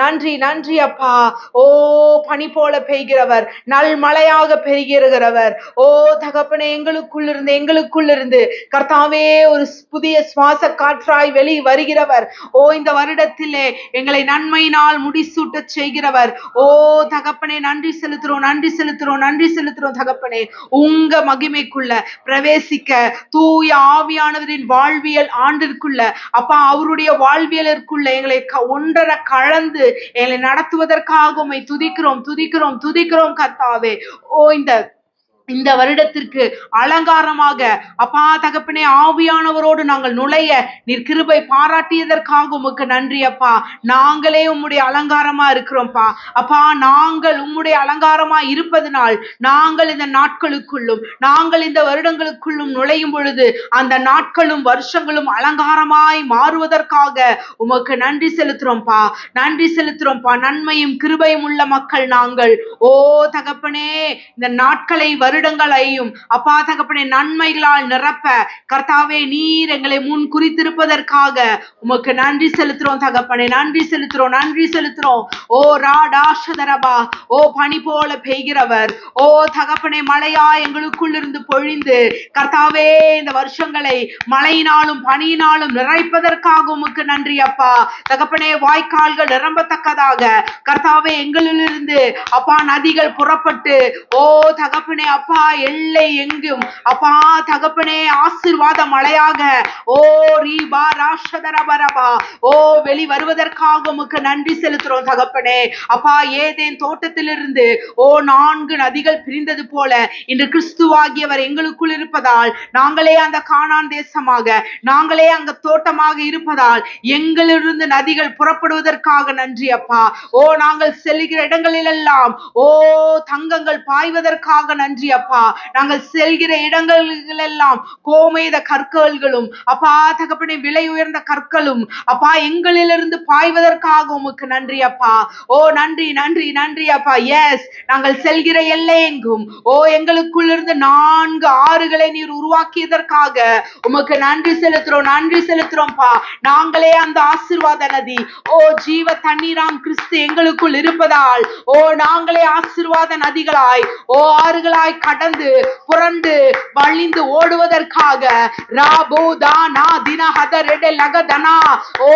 நன்றி நன்றி அப்பா. ஓ பனி போல பெய்கிறவர், நல் மழையாக பெய்கிறவர். ஓ தகப்பனே, எங்களுக்குள் இருந்து கர்த்தாவே ஒரு புதிய சுவாச காற்றாய் வெளி வருகிறவர். ஓ இந்த வருடத்திலே எங்களை நன்மையினால் முடிசூட்ட செய்கிறவர். ஓ தகப்பனே, நன்றி செலுத்துறோம் நன்றி செலுத்துறோம் நன்றி செலுத்துறோம் தகப்பனே. உங்க மகிமைக்குள்ள பிரவேசிக்க தூய ஆவியானவரின் வாழ்வியல் ஆண்டிற்குள்ள அப்பா, அவருடைய வாழ்வியலிற்குள்ள எங்களை ஒன்றரை கலந்து எங்களை நடத்துவதற்காக உம்மை துதிக்கிறோம் துதிக்கிறோம் துதிக்கிறோம் கர்த்தாவே. ஓ இந்த வருடத்திற்கு அலங்காரமாக அப்பா தகப்பனே, ஆவியானவரோடு நாங்கள் நுழைய நீர் கிருபை பாராட்டியதற்காக உமக்கு நன்றி அப்பா. நாங்களே உம்முடைய அலங்காரமா இருக்கிறோம்ப்பா. அப்பா, நாங்கள் உம்முடைய அலங்காரமா இருப்பதனால் நாங்கள் இந்த நாட்களுக்குள்ளும் நாங்கள் இந்த வருடங்களுக்குள்ளும் நுழையும் பொழுது அந்த நாட்களும் வருஷங்களும் அலங்காரமாய் மாறுவதற்காக உமக்கு நன்றி செலுத்துறோம்ப்பா நன்றி செலுத்துறோம்ப்பா. நன்மையும் கிருபையும் உள்ள மக்கள் நாங்கள். ஓ தகப்பனே, இந்த நாட்களை வருடங்களையும் அப்பா தகப்பனே நன்மைகளால் நிரப்ப கர்த்தாவே நீர் எங்களை முன் குறித்திருப்பதற்காக உமக்கு நன்றி செலுத்துறோம் தகப்பனே. நன்றி செலுத்துறோம் நன்றி செலுத்துறோம். ஓ ராடாஷதரபா, ஓ பனி போல பெய்கிறவர். ஓ தகப்பனே, மழையா எங்களுக்குள் இருந்து பொழிந்து கர்த்தாவே இந்த வருஷங்களை மழையினாலும் பனியினாலும் நிறைப்பதற்காக உமக்கு நன்றி அப்பா தகப்பனே. வாய்க்கால்கள் நிரம்பத்தக்கதாக கர்த்தாவே எங்களிலிருந்து அப்பா நதிகள் புறப்பட்டு ஓ தகப்பனே அப்பா எல்லை எங்கும் அப்பா தகப்பனே ஆசீர்வாத மழையாக ஓ ரீபா ராஷதரபரபா ஓ வெளி வருவதற்காக உமக்கு நன்றி செலுத்துறோம் தகப்பனே. அப்பா, ஏதேன் தோட்டத்திலிருந்து ஓ 4 நதிகள் பிரிந்தது போல இன்று கிறிஸ்துவாகியவர் எங்களுக்குள் இருப்பதால் நாங்களே அந்த கானான் தேசமாக நாங்களே அங்க தோட்டமாக இருப்பதால் எங்களிலிருந்து நதிகள் புறப்படுவதற்காக நன்றி அப்பா. ஓ நாங்கள் செல்கிற இடங்களிலெல்லாம் ஓ தங்கங்கள் பாய்வதற்காக நன்றி அப்பா. நாங்கள் செல்கிற இடங்களெல்லாம் கோமேத கற்கள்களும் அப்பா தகப்பனே விலை உயர்ந்த கற்களும் அப்பா எங்களிலிருந்து பாய்வதற்காக உமக்கு நன்றி அப்பா. ஓ நன்றி நன்றி நன்றி அப்பா. எஸ், நாங்கள் செல்கிற எல்லை எங்கும் ஓ எங்களுக்குள் இருந்து 4 ஆறுகளை நீர் உருவாக்கியதற்காக உமக்கு நன்றி செலுத்துறோம் நன்றி செலுத்துறோம்ப்பா. நாங்களே அந்த ஆசீர்வாத நதி ஓ ஜீவ தண்ணீராம் கிறிஸ்து எங்களுக்குள் இருப்பதால் ஓ நாங்களே ஆசீர்வாத நதிகளாய் ஓ ஆறுகளாய் கடந்து புரண்டு வழிந்து ஓடுவதற்காக ராபோ தானா தின ஹதரெட லகதனா ஓ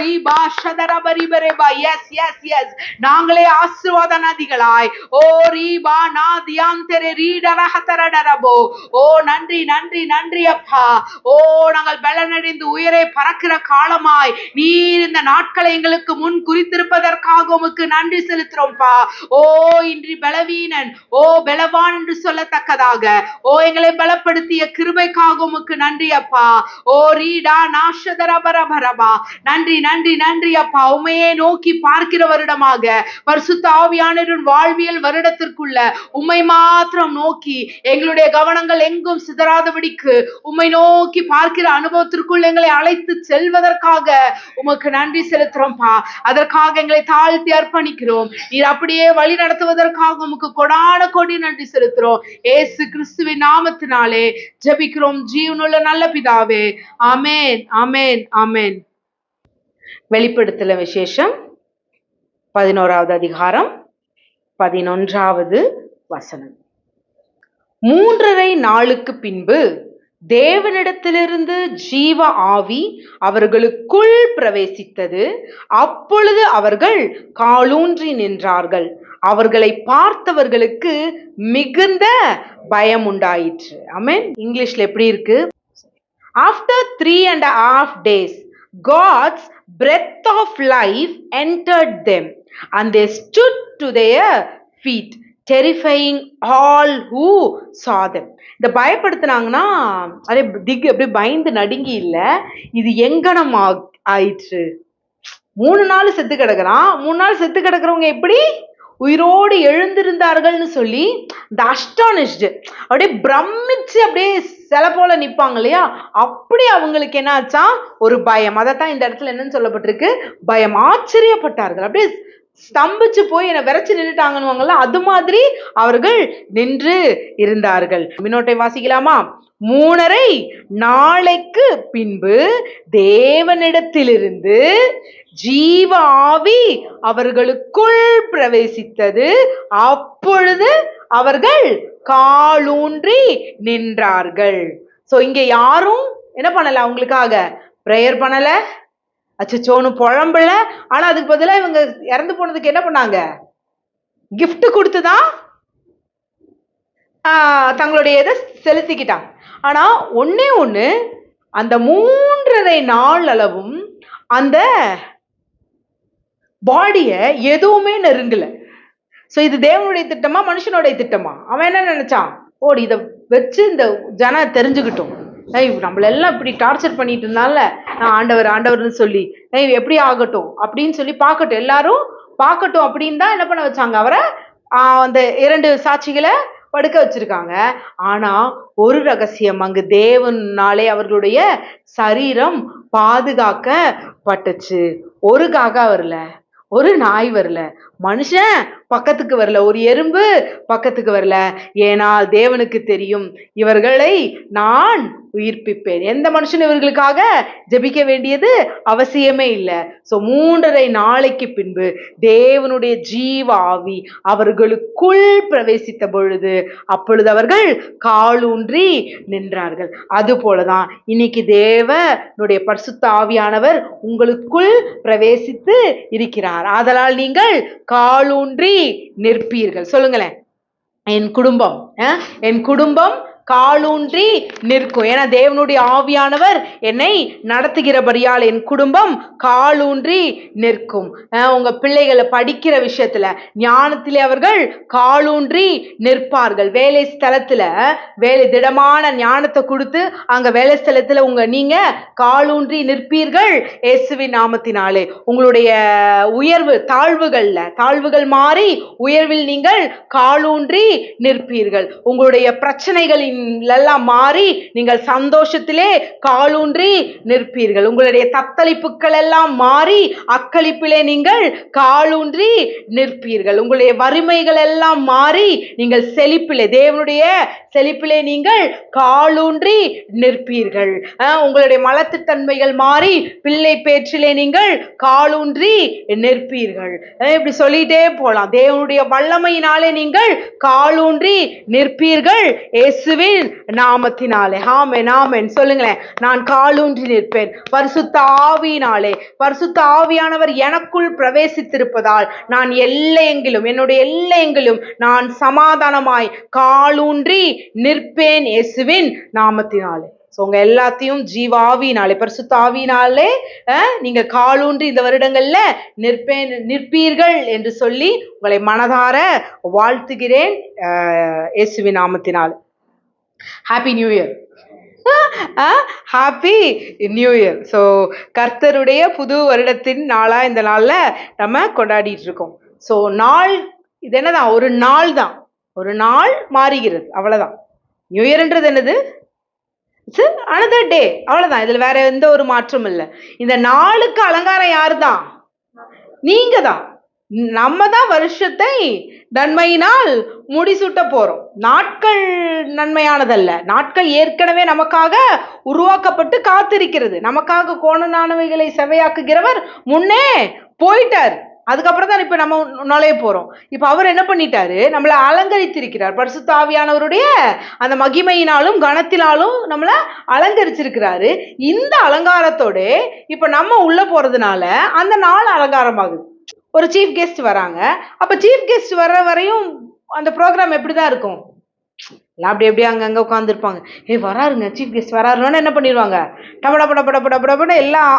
ரீபா ஷதரபரிபரேபா. எஸ் எஸ் எஸ், நாங்களே ஆசீர்வாத நதிகளாய் ஓ ரீபா நா தியாந்தரே ரீடரஹதரடரபோ. ஓ நன்றி நன்றி நன்றி அப்பா. ஓ நாங்கள் பலனடைந்து உயரே பறக்கிற காலமாய் நீர் இந்த நாட்களை எங்களுக்கு முன் குறித்திருப்பதற்காக உமக்கு நன்றி செலுத்துறோம்ப்பா. ஓ இன்றி பலவீனன் ஓ பலவான் என்று சொல்லத்தக்கதாக ஓ எங்களை பலப்படுத்திய கிருபைக்காக உமக்கு நன்றி அப்பா. ஓ ரீடா நாஷதரபரபரபா. நன்றி நன்றி நன்றி அப்பா. உமையே நோக்கி பார்க்கிற வருடமாக பரிசுத்த ஆவியானவரின் வாழ்வியல் வருடத்திற்குள்ள உம்மை மாத்திரம் நோக்கி எங்களுடைய கவனங்கள் எங்கும் சிதறாதபடிக்கு உம்மை நோக்கி பார்க்கிற அனுபவத்திற்குள் எங்களை அழைத்து செல்வதற்காக உமக்கு நன்றி செலுத்துறோம்ப்பா. அதற்காக எங்களை தாழ்த்தி அர்ப்பணிக்கிறோம். நீர் அப்படியே வழி நடத்துவதற்காக உமக்கு கொடான கொடி நன்றி செலுத்துறோம். ஏசு கிறிஸ்துவின் நாமத்தினாலே ஜெபிக்கிறோம் ஜீவனுள்ள நல்ல பிதாவே. ஆமென் ஆமென் ஆமென். வெளிப்படுத்தல விசேஷம் 11வது அதிகாரம் 11வது வசனம். 3.5 நாளுக்கு பின்பு தேவனிடத்திலிருந்து ஜீவ ஆவி அவர்களுக்குள் பிரவேசித்தது. அப்பொழுது அவர்கள் காலூன்றி நின்றார்கள். அவர்களை பார்த்தவர்களுக்கு மிகுந்த பயம் உண்டாயிற்று. ஆமென். இங்கிலீஷ்ல எப்படி இருக்கு? After 3.5 days, God's breath of life entered them, and they stood to their feet, terrifying all who saw them. இந்த பயப்படுத்தினாங்கன்னா அப்படியே பயந்து நடுங்கி இல்ல, இது எங்கனம் ஆயிற்று. 3 நாள் செத்து கிடக்குறான். 3 நாள் செத்து கிடக்குறவங்க எப்படி உயிரோடு எழுந்திருந்தார்கள்னு சொல்லி இந்த அஸ்டானிஷ்டு அப்படியே பிரமிச்சு அப்படியே சில போல நிப்பாங்க இல்லையா, அப்படி அவங்களுக்கு என்னாச்சா ஒரு பயம். அதைத்தான் இந்த இடத்துல என்னன்னு சொல்லப்பட்டிருக்கு, பயம். ஆச்சரியப்பட்டார்கள், அப்படியே ஸ்தம்பிச்சு போய் என்னை விரைச்சு நின்றுட்டாங்கன்னு அது மாதிரி அவர்கள் நின்று இருந்தார்கள். மின்னோட்டை வாசிக்கலாமா? 3.5 நாளைக்கு பின்பு தேவனிடத்திலிருந்து ஜீவ ஆவி அவர்களுக்குள் பிரவேசித்தது. அப்பொழுது அவர்கள் காலூன்றி நின்றார்கள். சோ இங்க யாரும் என்ன பண்ணல, அவங்களுக்காக பிரேயர் பண்ணல, அச்சோன்னு புழம்பல. ஆனா அதுக்கு பதிலா இவங்க இறந்து போனதுக்கு என்ன பண்ணாங்க? கிஃப்ட் கொடுத்துதான் தங்களுடைய இதை செலுத்திக்கிட்டாங்க. ஆனா ஒன்னே ஒண்ணு, அந்த 3.5 நாள் அளவும் அந்த பாடிய எதுவுமே நெருங்கல. சோ இது தேவனுடைய திட்டமா மனுஷனுடைய திட்டமா? அவன் என்ன நினைச்சான்? ஓடி இதை வச்சு இந்த ஜன தெரிஞ்சுக்கிட்டோம், நம்மளெல்லாம் இப்படி டார்ச்சர் பண்ணிட்டு இருந்தால ஆண்டவர் ஆண்டவர்னு சொல்லி எப்படி ஆகட்டும் அப்படின்னு சொல்லி பார்க்கட்டும், எல்லாரும் பார்க்கட்டும் அப்படின்னு தான் என்ன பண்ண வச்சாங்க, அவரை அந்த 2 சாட்சிகளை படுக்க வச்சிருக்காங்க. ஆனா ஒரு ரகசியம், அங்கு தேவனாலே அவர்களுடைய சரீரம் பாதுகாக்கப்பட்டுச்சு. ஒரு காக்கா வரல, ஒரு நாய் வரல, மனுஷன் பக்கத்துக்கு வரல, ஒரு எறும்பு பக்கத்துக்கு வரல. ஏன்னா தேவனுக்கு தெரியும், இவர்களை நான் உயிர்ப்பிப்பேன். எந்த மனுஷன் இவர்களுக்காக ஜெபிக்க வேண்டியது அவசியமே இல்லை. சோ 3.5 நாளைக்கு பின்பு தேவனுடைய ஜீவ ஆவி அவர்களுக்குள் பிரவேசித்த பொழுது அப்பொழுது அவர்கள் காலூன்றி நின்றார்கள். அது போலதான் இன்னைக்கு தேவனுடைய பரிசுத்த ஆவியானவர் உங்களுக்குள் பிரவேசித்து இருக்கிறார். ஆதலால் நீங்கள் காலூன்றி நிற்பீர்கள். சொல்லுங்களேன், என் குடும்பம் காலூன்றி நிற்கும். ஏன்னா தேவனுடைய ஆவியானவர் என்னை நடத்துகிறபடியால் என் குடும்பம் காலூன்றி நிற்கும். உங்க பிள்ளைகளை படிக்கிற விஷயத்துல ஞானத்திலே அவர்கள் காலூன்றி நிற்பார்கள். வேலை ஸ்தலத்துல திடமான ஞானத்தை கொடுத்து அங்க வேலை ஸ்தலத்துல நீங்க காலூன்றி நிற்பீர்கள் இயேசுவின் நாமத்தினாலே. உங்களுடைய உயர்வு தாழ்வுகள் மாறி உயர்வில் நீங்கள் காலூன்றி நிற்பீர்கள். உங்களுடைய பிரச்சனைகளின் எல்லாம் மாறி நீங்கள் சந்தோஷத்திலே காலூன்றி நிற்பீர்கள். உங்களுடைய தத்தளிப்புகள் எல்லாம் மாறி அக்களிப்பிலே நீங்கள் காலூன்றி நிற்பீர்கள். உங்களுடைய வறுமைகள் எல்லாம் மாறி நீங்கள் செழிப்பிலே, தேவனுடைய செழிப்பிலே நீங்கள் காலூன்றி நிற்பீர்கள். உங்களுடைய மலத்துத்தன்மைகள் மாறி பிள்ளை பேற்றிலே நீங்கள் காலூன்றி நிற்பீர்கள். இப்படி சொல்லிட்டே போலாம். தேவனுடைய வல்லமையினாலே நீங்கள் காலூன்றி நிற்பீர்கள் இயேசுவின் நாமத்தினாலே. ஆமென் ஆமென். சொல்லுங்களேன், நான் காலூன்றி நிற்பேன் பரிசுத்த ஆவியினாலே. பரிசுத்த ஆவியானவர் எனக்குள் பிரவேசித்திருப்பதால் நான் எல்லையெங்கிலும், என்னுடைய எல்லையெங்கிலும் நான் சமாதானமாய் காலூன்றி நிற்பேன் இயேசுவின் நாமத்தினாலே. உங்க எல்லாத்தையும் ஜீவாவினாலே, பரிசுத்த ஆவியினாலே நீங்க காலூன்றி இந்த வருடங்கள்ல நிற்பீர்கள் என்று சொல்லி உங்களை மனதார வாழ்த்துகிறேன் இயேசுவின் நாமத்தினால். Happy new year. Happy new year. So கர்த்தருடைய புது வருடத்தின் நாளா இந்த நாள்ல நம்ம கொண்டாடிட்டு இருக்கோம். ஸோ நாள் இது என்னதான், ஒரு நாள் தான், ஒரு நாள் மாறுகிறது, அவ்வளவுதான். நியூ இயர்ன்றது என்னது? another day, அவ்வளவுதான். இதுல வேற எந்த ஒரு மாற்றம் இல்லை. இந்த நாளுக்கு அலங்காரம் யாரு தான்? நீங்க தான். நம்ம தான் வருஷத்தை நன்மையினால் முடிசூட்ட போறோம். நாட்கள் நன்மையானதல்ல, நாட்கள் ஏற்கனவே நமக்காக உருவாக்கப்பட்டு காத்திருக்கிறது. நமக்காக கோணனானவைகளை செவையாக்குகிறவர் முன்னே போயிட்டார். அதுக்கப்புறம் தான் இப்ப நம்ம நுழைய போறோம். இப்ப அவர் என்ன பண்ணிட்டாரு, நம்மளை அலங்கரித்திருக்கிறார். பரிசுத்த ஆவியானவருடைய அந்த மகிமையினாலும் கனத்தினாலும் நம்மளை அலங்கரிச்சிருக்கிறாரு. இந்த அலங்காரத்தோட இப்ப நம்ம உள்ள போறதுனால அந்த நாள் அலங்காரமாகுது. ஒரு சீஃப் கெஸ்ட் வராங்க. அப்ப சீஃப் கெஸ்ட் வர்ற வரையும் அந்த ப்ரோக்ராம் எப்படிதான் இருக்கும்? அப்படி எப்படியே அங்கங்க உட்காந்துருப்பாங்க. வராருங்க, சீஃப் கெஸ்ட் வராருன்னு என்ன பண்ணிடுவாங்க, டபடபடபடபடபட எல்லாம்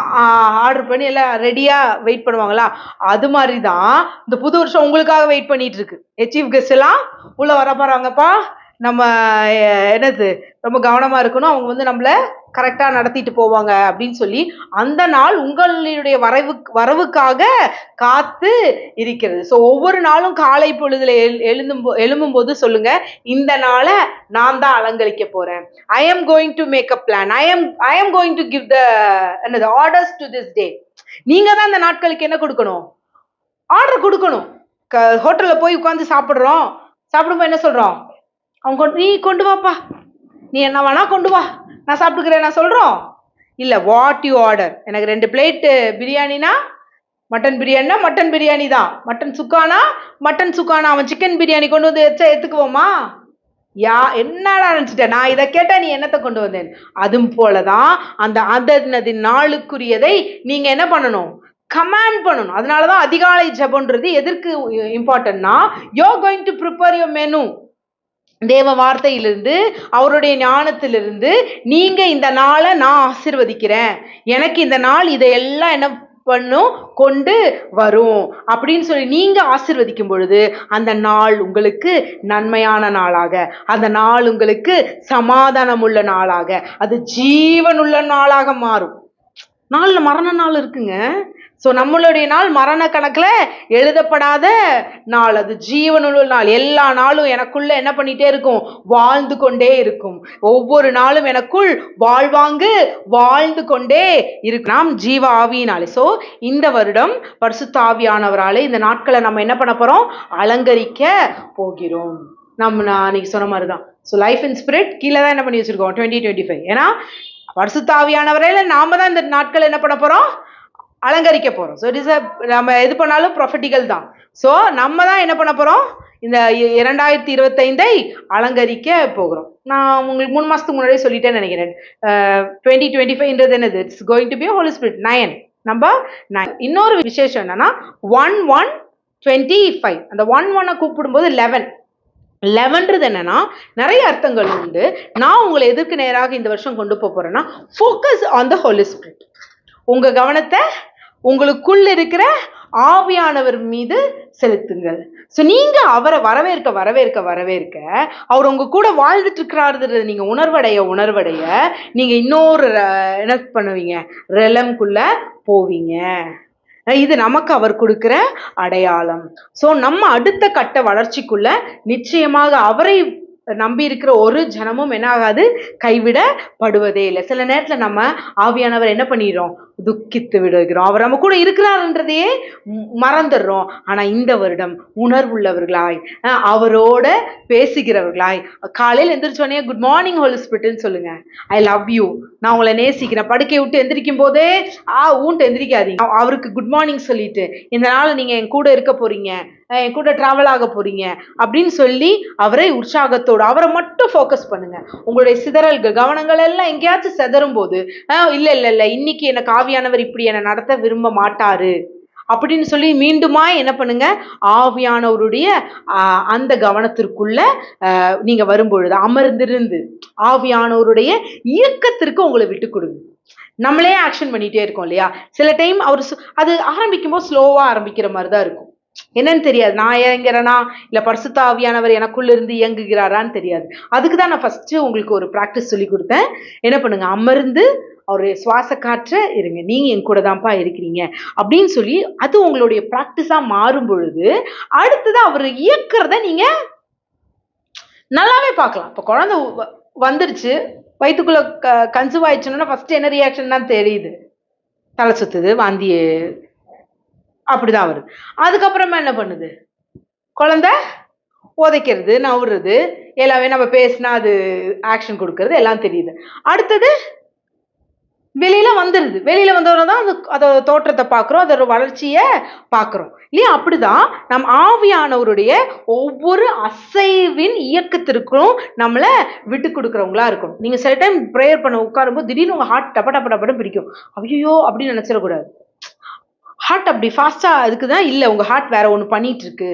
ஆர்டர் பண்ணி எல்லாம் ரெடியா வெயிட் பண்ணுவாங்களா? அது மாதிரிதான் இந்த புது வருஷம் உங்களுக்காக வெயிட் பண்ணிட்டு இருக்கு. சீஃப் கெஸ்ட் எல்லாம் உள்ள வர போறாங்கப்பா, நம்ம என்னது ரொம்ப கவனமா இருக்கணும், அவங்க நம்மள கரெக்டா நடத்திட்டு போவாங்க அப்படின்னு சொல்லி அந்த நாள் உங்களுடைய வரவுக்காக காத்து இருக்கிறது. ஸோ ஒவ்வொரு நாளும் காலை பொழுதுல எழும்பும் போது சொல்லுங்க, இந்த நாளை நான் தான் அலங்கரிக்க போறேன். I am going to make a plan. I am going to give the orders to this day. நீங்க தான் இந்த நாட்களுக்கு என்ன கொடுக்கணும்? ஆர்டர் கொடுக்கணும். ஹோட்டலில் போய் உட்காந்து சாப்பிட்றோம், சாப்பிடும்போது என்ன சொல்கிறோம்? அவங்க நீ கொண்டு வாப்பா, நீ என்ன வேணா கொண்டு வா, நான் சாப்பிட்டுக்கிறேன் நான் சொல்கிறோம் இல்லை. What you order. எனக்கு 2 பிளேட்டு பிரியாணினா மட்டன் பிரியாணினா மட்டன் பிரியாணி தான், மட்டன் சுக்கானா மட்டன் சுக்கானா. அவன் சிக்கன் பிரியாணி கொண்டு வந்து வச்சா எடுத்துக்குவோமா? என்னடா நினைச்சிட்டேன் நான் இதை கேட்டா நீ என்னத்தை கொண்டு வந்தேன். அதுவும் போலதான் அந்த அதனது நாளுக்குரியதை நீங்க என்ன பண்ணணும்? கமாண்ட் பண்ணணும். அதனாலதான் அதிகாலை ஜெபம்ன்றது எதற்கு இம்பார்ட்டன்ட்னா, you are going to prepare your menu. தேவ வார்த்தையிலிருந்து அவருடைய ஞானத்திலிருந்து நீங்க இந்த நாளை நான் ஆசீர்வதிக்கிறேன், எனக்கு இந்த நாள் இதையெல்லாம் என்ன பண்ணும் கொண்டு வரும் அப்படின்னு சொல்லி நீங்க ஆசீர்வதிக்கும் பொழுது அந்த நாள் உங்களுக்கு நன்மையான நாளாக, அந்த நாள் உங்களுக்கு சமாதானம் உள்ள நாளாக, அது ஜீவனுள்ள நாளாக மாறும். நாள்ல மரண நாள் இருக்குங்க. ஸோ நம்மளுடைய நாள் மரண கணக்கில் எழுதப்படாத நாள், அது ஜீவனுள்ள நாள். எல்லா நாளும் எனக்குள்ள என்ன பண்ணிட்டே இருக்கும்? வாழ்ந்து கொண்டே இருக்கும். ஒவ்வொரு நாளும் எனக்குள் வாழ்ந்து கொண்டே இருக்கு. நாம் ஜீவ ஆவியினாலே. ஸோ இந்த வருடம் பரிசுத்த ஆவியானவராலே இந்த நாட்களை நம்ம என்ன பண்ண போறோம்? அலங்கரிக்க போகிறோம். நம்ம அன்னைக்கு சொன்ன மாதிரி தான். ஸோ லைஃப் இன் ஸ்பிரிட் கீழே தான் என்ன பண்ணி வச்சிருக்கோம் 2025. ஏன்னா பரிசுத்த ஆவியானவரால நாம தான் இந்த நாட்கள் என்ன பண்ண போறோம்? அலங்கரிக்க போறோம். ஸோ இட் இஸ் நம்ம எது பண்ணாலும் ப்ரொஃபட்டிக்கல் தான். ஸோ நம்ம தான் என்ன பண்ண போறோம்? இந்த 2025 அலங்கரிக்க போகிறோம். நான் உங்களுக்கு 3 மாசத்துக்கு முன்னாடியே சொல்லிட்டேன்னு நினைக்கிறேன். 2025 என்னது? It's going to be Holi spirit 9, number 9. இன்னொரு விசேஷம் என்னன்னா 1/1/25. அந்த 1/1 கூப்பிடும்போது 11ன்றது என்னன்னா நிறைய அர்த்தங்கள் உண்டு. நான் உங்களை எதற்கு நேராக இந்த வருஷம் கொண்டு போறேன்னா, focus on the Holy Spirit. உங்க கவனத்தை உங்களுக்குள் இருக்கிற ஆவியானவர் மீது செலுத்துங்கள். ஸோ நீங்க அவரை வரவேற்க அவர் உங்க கூட வாழ்ந்துட்டு இருக்கிறாரு நீங்க உணர்வடைய நீங்க இன்னொரு என்ன பண்ணுவீங்க? ரெலம்குள்ள போவீங்க. இது நமக்கு அவர் கொடுக்கிற அடையாளம். ஸோ நம்ம அடுத்த கட்ட வளர்ச்சிக்குள்ள நிச்சயமாக அவரை நம்பி இருக்கிற ஒரு ஜனமும் என்ன ஆகாது? கைவிடப்படுவதே இல்லை. சில நேரத்துல நம்ம ஆவியானவர் என்ன பண்ணிடுறோம்? துக்கித்து விடுகிறோம். அவர் நம்ம கூட இருக்கிறாருன்றதையே மறந்துடுறோம். ஆனா இந்த வருடம் உணர்வுள்ளவர்களாய், அவரோட பேசுகிறவர்களாய், காலையில் எந்திரிச்சோடனே குட் மார்னிங் ஹோலி ஸ்பிரிட்னு சொல்லுங்க. ஐ லவ் யூ, நான் உங்களை நேசிக்கிறேன். படுக்கை விட்டு எந்திரிக்கும் போதே ஊன்ட்டு எந்திரிக்காதீங்க. அவருக்கு குட் மார்னிங் சொல்லிட்டு, இந்த நாள் நீங்க என் கூட இருக்க போறீங்க, என் கூட டிராவல் ஆக போறீங்க அப்படின்னு சொல்லி அவரை உற்சாகத்தோடு அவரை மட்டும் ஃபோக்கஸ் பண்ணுங்க. உங்களுடைய சிதறல்கள் கவனங்கள் எல்லாம் எங்கேயாச்சும் சிதறும் போது இல்ல இன்னைக்கு எனக்கு ஆவியானவர் இப்படி என்னை நடத்த விரும்ப மாட்டாரு அப்படின்னு சொல்லி மீண்டுமா என்ன பண்ணுங்க? ஆவியானவருடைய அந்த கவனத்திற்குள்ள நீங்க வரும்பொழுது அமர்ந்திருந்து ஆவியானவருடைய இயக்கத்திற்கு உங்களை விட்டு கொடுங்க. நம்மளே ஆக்ஷன் பண்ணிட்டே இருக்கோம் இல்லையா? சில டைம் அவர் அது ஆரம்பிக்கும் போது ஸ்லோவா ஆரம்பிக்கிற மாதிரி தான் இருக்கும். என்னன்னு தெரியாது, நான் இயங்குறேனா இல்ல பரிசுத்த ஆவியானவர் எனக்குள்ள இருந்து இயங்குகிறாரான்னு தெரியாது. அதுக்கு தான் நான் ஃபர்ஸ்ட் உங்களுக்கு ஒரு பிராக்டிஸ் சொல்லி கொடுத்தேன். என்ன பண்ணுங்க? அமர்ந்து அவருடைய சுவாச காற்ற இருங்க, நீங்க என் கூட தான்ப்பா இருக்கிறீங்க அப்படின்னு சொல்லி அது உங்களுடைய பிராக்டிஸா மாறும் பொழுது அடுத்ததான் அவர் இயக்குறத நீங்க நல்லாவே பார்க்கலாம். இப்போ குழந்தை வந்துருச்சு, வயிற்றுக்குள்ள கன்சீவ் ஆயிடுச்சுன்னா ஃபர்ஸ்ட் என்ன ரியாக்ஷன் தான் தெரியுது? தலை சுத்துது, வாந்தி அப்படிதான் வருது. அதுக்கப்புறமா என்ன பண்ணுது? குழந்தை உதைக்கிறது, நவுறது, எல்லாமே நம்ம பேசினா அது ஆக்ஷன் கொடுக்கறது எல்லாம் தெரியுது. அடுத்தது வெளியில வந்துடுது. வெளியில வந்தவரை தான் அதோட தோற்றத்தை பார்க்குறோம், அதோட வளர்ச்சியை பார்க்குறோம் இல்லையா? அப்படிதான் நம் ஆவியானவருடைய ஒவ்வொரு அசைவின் இயக்கத்திற்கும் நம்மளை விட்டு கொடுக்குறவங்களா இருக்கணும். நீங்க சில டைம் ப்ரேயர் பண்ண உட்காரும்போது திடீர்னு உங்க ஹார்ட் டப்ப டப்ப டப்பன்னு பிடிக்கும். ஐயோ அப்படின்னு நினைச்சிடக்கூடாது. ஹார்ட் அப்படி ஃபாஸ்டா அதுக்கு தான் இல்லை, உங்க ஹார்ட் வேற ஒன்று பண்ணிட்டு இருக்கு.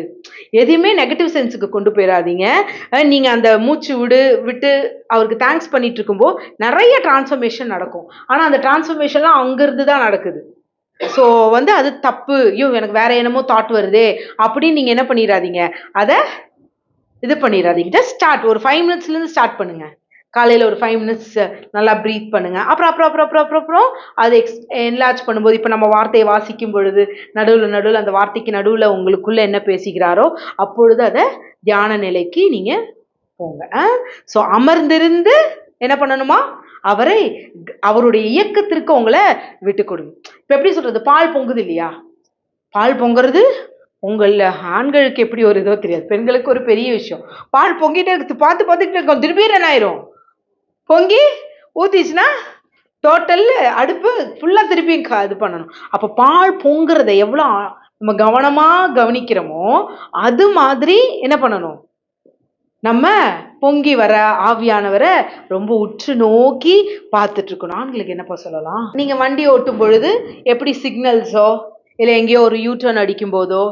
எதையுமே நெகட்டிவ் சென்ஸுக்கு கொண்டு போயிடாதீங்க. நீங்க அந்த மூச்சு விட்டு அவருக்கு தேங்க்ஸ் பண்ணிட்டு இருக்கும்போது நிறைய டிரான்ஸ்ஃபர்மேஷன் நடக்கும். ஆனா அந்த டிரான்ஸ்ஃபர்மேஷன்லாம் அங்கிருந்து தான் நடக்குது. ஸோ அது தப்பு, ஐயோ எனக்கு வேற என்னமோ தாட் வருதே அப்படின்னு நீங்க என்ன பண்ணிடாதீங்க, அதை இது பண்ணிடாதீங்க. Just start. ஒரு 5 minutesலேருந்து ஸ்டார்ட் பண்ணுங்க. காலையில் ஒரு 5 minutes நல்லா ப்ரீத் பண்ணுங்க. அப்புறம் அதை என்லார்ஜ் பண்ணும்போது இப்போ நம்ம வார்த்தையை வாசிக்கும் பொழுது நடுவில் அந்த வார்த்தைக்கு நடுவில் உங்களுக்குள்ள என்ன பேசுகிறாரோ அப்பொழுது அதை தியான நிலைக்கு நீங்க போங்க. ஸோ அமர்ந்திருந்து என்ன பண்ணணுமா? அவருடைய இயக்கத்திற்கு உங்களை விட்டு கொடுங்க. இப்போ எப்படி சொல்றது? பால் பொங்குது இல்லையா? பால் பொங்குறது உங்கள ஆண்களுக்கு எப்படி ஒரு இதோ தெரியாது, பெண்களுக்கு ஒரு பெரிய விஷயம். பால் பொங்கிட்டே இருக்கு, பார்த்து பார்த்துக்கிட்டே இருக்கோம், திருப்பி என்ன ஆயிரும், பொங்கி ஊத்திச்சுன்னா டோட்டல் அடுப்பு ஃபுல்லா திருப்பி இது பண்ணணும். அப்ப பால் பொங்குறத எவ்வளவு நம்ம கவனமா கவனிக்கிறோமோ அது மாதிரி என்ன பண்ணணும், நம்ம பொங்கி வர ஆவியானவரை ரொம்ப உற்று நோக்கி பார்த்துட்டு இருக்கணும். ஆண்களுக்கு என்னப்பா சொல்லலாம், நீங்க வண்டி ஓட்டும் பொழுது எப்படி சிக்னல்ஸோ இல்லை எங்கேயோ ஒரு யூட்டர்ன் அடிக்கும் போதோ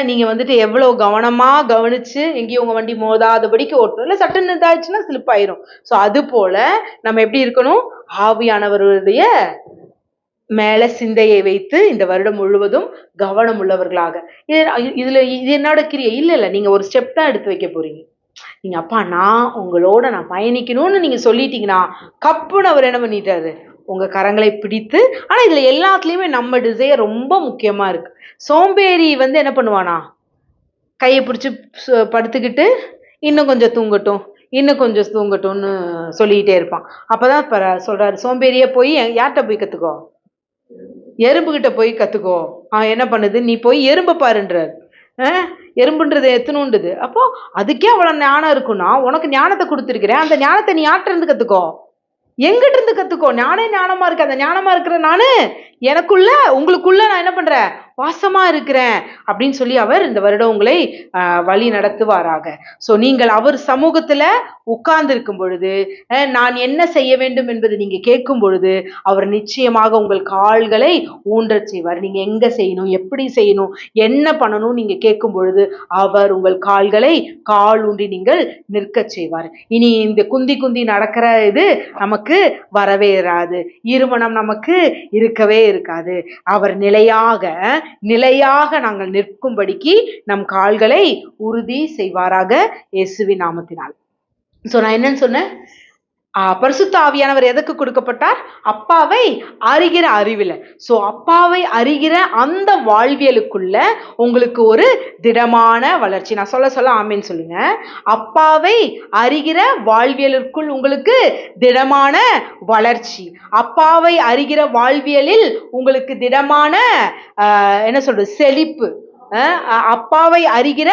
நீங்க வந்துட்டு எவ்வளவு கவனமா கவனிச்சு எங்கேயோ உங்க வண்டி மோதாதபடிக்கு ஓட்டணும், இல்லை சட்டுன்னு இதாச்சுன்னா ஸ்லிப் ஆயிரும். ஸோ அது போல நம்ம எப்படி இருக்கணும், ஆவியானவருடைய மேல சிந்தையை வைத்து இந்த வருடம் முழுவதும் கவனம் உள்ளவர்களாக. இதுல இது என்னோட கிரியை இல்ல, நீங்க ஒரு ஸ்டெப் தான் எடுத்து வைக்க போறீங்க. நீங்க அப்பா நான் உங்களோட நான் பயணிக்கணும்னு நீங்க சொல்லிட்டீங்கன்னா கப்புன்னு அவர் என்ன பண்ணிட்டாரு, உங்க கரங்களை பிடித்து. ஆனா இதுல எல்லாத்துலயுமே நம்ம டிசைர் ரொம்ப முக்கியமா இருக்கு. சோம்பேறி என்ன பண்ணுவானா, கையை பிடிச்சு படுத்துக்கிட்டு இன்னும் கொஞ்சம் தூங்கட்டும் இன்னும் கொஞ்சம் தூங்கட்டும்னு சொல்லிக்கிட்டே இருப்பான். அப்பதான் சொல்றாரு, சோம்பேறியே போய் யார்கிட்ட போய் கத்துக்கோ, எறும்புகிட்ட போய் கத்துக்கோ. என்ன பண்ணுது, நீ போய் எறும்பை பாருன்றார். எறும்புன்றது எத்தணுன்றது. அப்போ அதுக்கே அவ்வளவு ஞானம் இருக்குன்னா உனக்கு ஞானத்தை கொடுத்துருக்கிறேன், அந்த ஞானத்தை நீ யார்கிட்ட இருந்து கத்துக்கோ, எங்கிட்ட இருந்து கத்துக்கோ. நானே ஞானமா இருக்கேன், அந்த ஞானமா இருக்கிற நானு எனக்குள்ள உங்களுக்குள்ள நான் என்ன பண்றேன், வாசமா இருக்கிறேன் அப்படின்னு சொல்லி அவர் இந்த வருடம் உங்களை வழி நடத்துவாராக. ஸோ நீங்கள் அவர் சமூகத்துல உட்கார்ந்து இருக்கும் பொழுது நான் என்ன செய்ய வேண்டும் என்பது நீங்க கேட்கும் பொழுது அவர் நிச்சயமாக உங்கள் கால்களை ஊன்றச் செய்வார். நீங்க எங்க செய்யணும், எப்படி செய்யணும், என்ன பண்ணணும் நீங்க கேட்கும் பொழுது அவர் உங்கள் கால்களை கால் ஊன்றி நீங்கள் நிற்க செய்வார். இனி இந்த குந்தி குந்தி நடக்கிற இது நமக்கு வரவே இராது, இருமணம் நமக்கு இருக்கவே இருக்காது. அவர் நிலையாக நாங்கள் நிற்கும்படிக்கு நம் கால்களை உறுதி செய்வாராக இயேசுவின் நாமத்தினால். சோ நான் என்னன்னு சொன்னேன், பரிசுத்த ஆவியானவர் எதற்கு கொடுக்கப்பட்டார், அப்பாவை அறிகிற அறிவில. சோ அப்பாவை அறிகிற அந்த வாழ்வியலுக்குள்ள உங்களுக்கு ஒரு திடமான வளர்ச்சி. நான் சொல்ல ஆமேன்னு சொல்லுங்க. அப்பாவை அறிகிற வாழ்வியலுக்குள் உங்களுக்கு திடமான வளர்ச்சி, அப்பாவை அறிகிற வாழ்வியலில் உங்களுக்கு திடமான என்ன சொல்றது செழிப்பு, அப்பாவை அறிகிற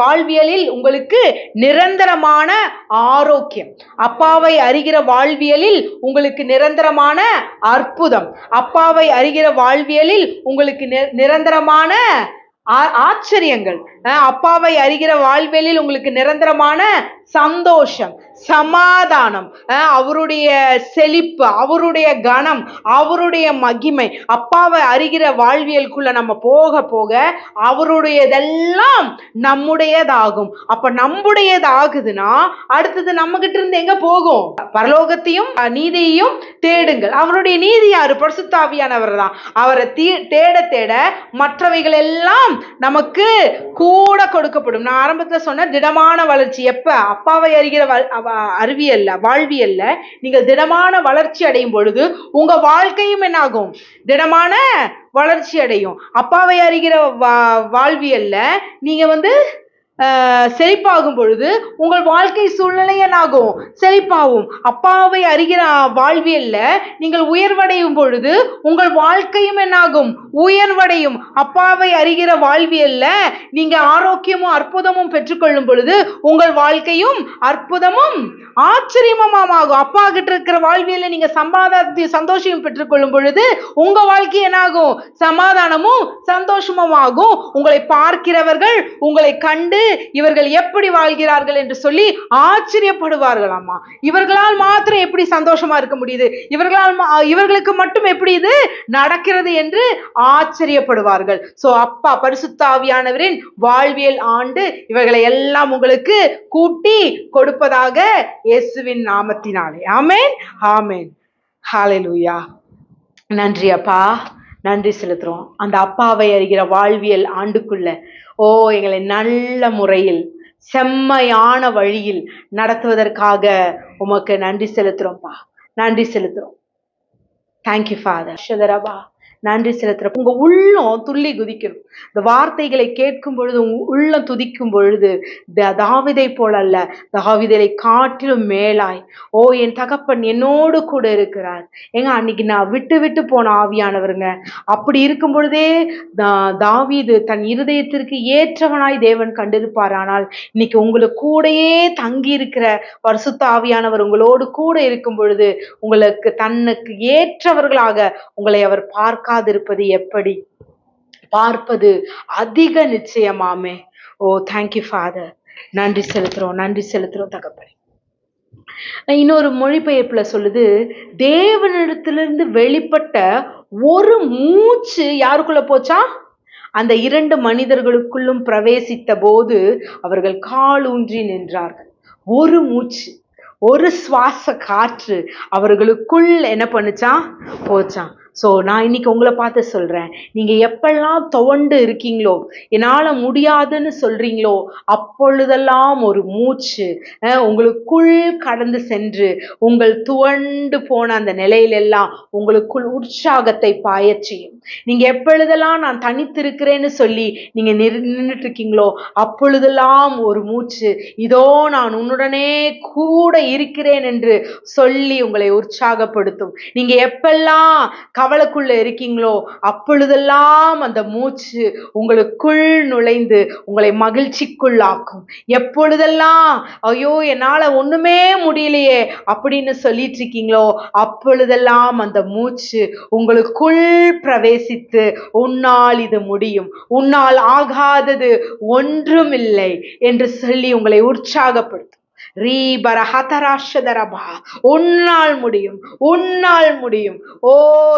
வாழ்வியலில் உங்களுக்கு நிரந்தரமான ஆரோக்கியம், அப்பாவை அறிகிற வாழ்வியலில் உங்களுக்கு நிரந்தரமான அற்புதம், அப்பாவை அறிகிற வாழ்வியலில் உங்களுக்கு நிரந்தரமான ஆச்சரியங்கள், அப்பாவை அறிகிற வாழ்வியலில் உங்களுக்கு நிரந்தரமான சந்தோஷம், சமாதானம், அவருடைய செழிப்பு, அவருடைய கனம், அவருடைய மகிமை. அப்பாவை அறிகிற வாழ்வியலுக்குள்ள நம்ம போக போக அவருடையதெல்லாம் நம்முடையதாகும். அப்ப நம்முடையதாகுதுன்னா அடுத்தது நம்ம கிட்ட இருந்து எங்க போகும், பரலோகத்தையும் நீதியையும் தேடுங்கள். அவருடைய நீதி யாரு, பரிசுத்த ஆவியானவர் தான். அவரை தேட தேட மற்றவைகள் எல்லாம் நமக்கு கூட கொடுக்கப்படும். நான் ஆரம்பத்துல சொன்ன திடமான வளர்ச்சி எப்ப, அப்பாவை அறிகிற அறிவியல்ல வாழ்வியல்ல நீங்கள் திடமான வளர்ச்சி அடையும் பொழுது உங்க வாழ்க்கையும் என்னாகும், திடமான வளர்ச்சி அடையும். அப்பாவை அறிகிற வாழ்வியல்ல நீங்க செழிப்பாகும் பொழுது உங்கள் வாழ்க்கை சூழ்நிலை என்னாகும், செழிப்பாகும். அப்பாவை அறிகிற வாழ்வியல்ல நீங்கள் உயர்வடையும் பொழுது உங்கள் வாழ்க்கையும் என்னாகும், உயர்வடையும். அப்பாவை அறிகிற வாழ்வியல்ல நீங்க ஆரோக்கியமும் அற்புதமும் பெற்றுக்கொள்ளும் பொழுது உங்கள் வாழ்க்கையும் அற்புதமும் ஆச்சரியமாகும். அப்பா கிட்ட இருக்கிற வாழ்வியல்ல நீங்க சந்தோஷமும் பெற்றுக்கொள்ளும் பொழுது உங்க வாழ்க்கை என்னாகும், சமாதானமும் சந்தோஷமும் ஆகும். உங்களை பார்க்கிறவர்கள் உங்களை கண்டு இவர்கள் எப்படி வாழ்கிறார்கள் என்று சொல்லி ஆச்சரியப்படுவார்களாமா. இவர்களால் மாத்திரம் எப்படி சந்தோஷமா இருக்க முடியுது, இவர்களுக்கு மட்டும் எப்படி இது நடக்கிறது என்று ஆச்சரியப்படுவார்கள். சோ அப்பா பரிசுத்த ஆவியானவரின் வாழ்வியல் ஆண்டு இவர்களை எல்லாம் உங்களுக்கு கூட்டி கொடுப்பதாக இயேசுவின் நாமத்தினாலே. ஆமென் ஆமென் ஹல்லேலூயா. நன்றி அப்பா, நன்றி செலுத்துறோம். அந்த அப்பாவை அறிகிற வாழ்வியல் ஆண்டுக்குள்ள எங்களை நல்ல முறையில் செம்மையான வழியில் நடத்துவதற்காக உமக்கு நன்றி செலுத்துறோம்ப்பா, நன்றி செலுத்துறோம். Thank you father. நன்றி செலுத்துற. உங்க உள்ளம் துள்ளி குதிக்கணும். இந்த வார்த்தைகளை கேட்கும் பொழுது உங்க உள்ளம் துதிக்கும் பொழுது தாவீதை போல அல்ல, தாவீதை காட்டிலும் மேலாய் ஓ என் தகப்பன் என்னோடு கூட இருக்கிறார். ஏங்க அன்னைக்கு நான் விட்டு விட்டு போன ஆவியானவருங்க. அப்படி இருக்கும் பொழுதே தாவீது தன் இருதயத்திற்கு ஏற்றவனாய் தேவன் கண்டிருப்பார். ஆனால் இன்னைக்கு உங்களுக்கு கூடயே தங்கி இருக்கிற பரிசுத்த ஆவியானவர் உங்களோடு கூட இருக்கும் பொழுது உங்களுக்கு தன்னுக்கு ஏற்றவர்களாக உங்களை அவர் பார்க்காதிருப்பது எப்படி? பார்ப்பது அதிக நிச்சயமாமே. ஓ தேங்க்யூ ஃபாதர். நன்றி செலுத்துறோம், நன்றி செலுத்துறோம் தகப்பனே. இன்னொரு மொழிபெயர்ப்புல சொல்லுது, தேவனிடத்திலிருந்து வெளிப்பட்ட ஒரு மூச்சு யாருக்குள்ள போச்சா? அந்த 2 மனிதர்களுக்குள்ளும் பிரவேசித்த போது அவர்கள் காலூன்றி நின்றார்கள். ஒரு மூச்சு, ஒரு சுவாச காற்று அவர்களுக்குள் என்ன பண்ணுச்சான்? போச்சான். ஸோ நான் இன்னைக்கு உங்களை பார்த்து சொல்றேன், நீங்க எப்பெல்லாம் துவண்டு இருக்கீங்களோ, என்னால முடியாதுன்னு சொல்றீங்களோ, அப்பொழுதெல்லாம் ஒரு மூச்சு உங்களுக்குள் கடந்து சென்று உங்கள் துவண்டு போன அந்த நிலையிலெல்லாம் உங்களுக்குள் உற்சாகத்தை பாயச் செய்யும். நீங்க எப்பொழுதெல்லாம் நான் தனித்திருக்கிறேன்னு சொல்லி நீங்க நின்றுட்டு இருக்கீங்களோ, அப்பொழுதெல்லாம் ஒரு மூச்சு, இதோ நான் உன்னுடனே கூட இருக்கிறேன் என்று சொல்லி உங்களை உற்சாகப்படுத்தும். நீங்க எப்பெல்லாம் கவலைக்குள்ள இருக்கீங்களோ, அப்பொழுதெல்லாம் அந்த மூச்சு உங்களுக்குள் நுழைந்து உங்களை மகிழ்ச்சிக்குள்ளாக்கும். எப்பொழுதெல்லாம் ஐயோ என்னால ஒண்ணுமே முடியலையே அப்படின்னு சொல்லிட்டு இருக்கீங்களோ, அப்பொழுதெல்லாம் அந்த மூச்சு உங்களுக்குள் பிரவேசித்து உன்னால் இது முடியும், உன்னால் ஆகாதது ஒன்றுமில்லை என்று சொல்லி உங்களை உற்சாகப்படுத்தும். உன்னால் முடியும், உன்னால் முடியும். ஓ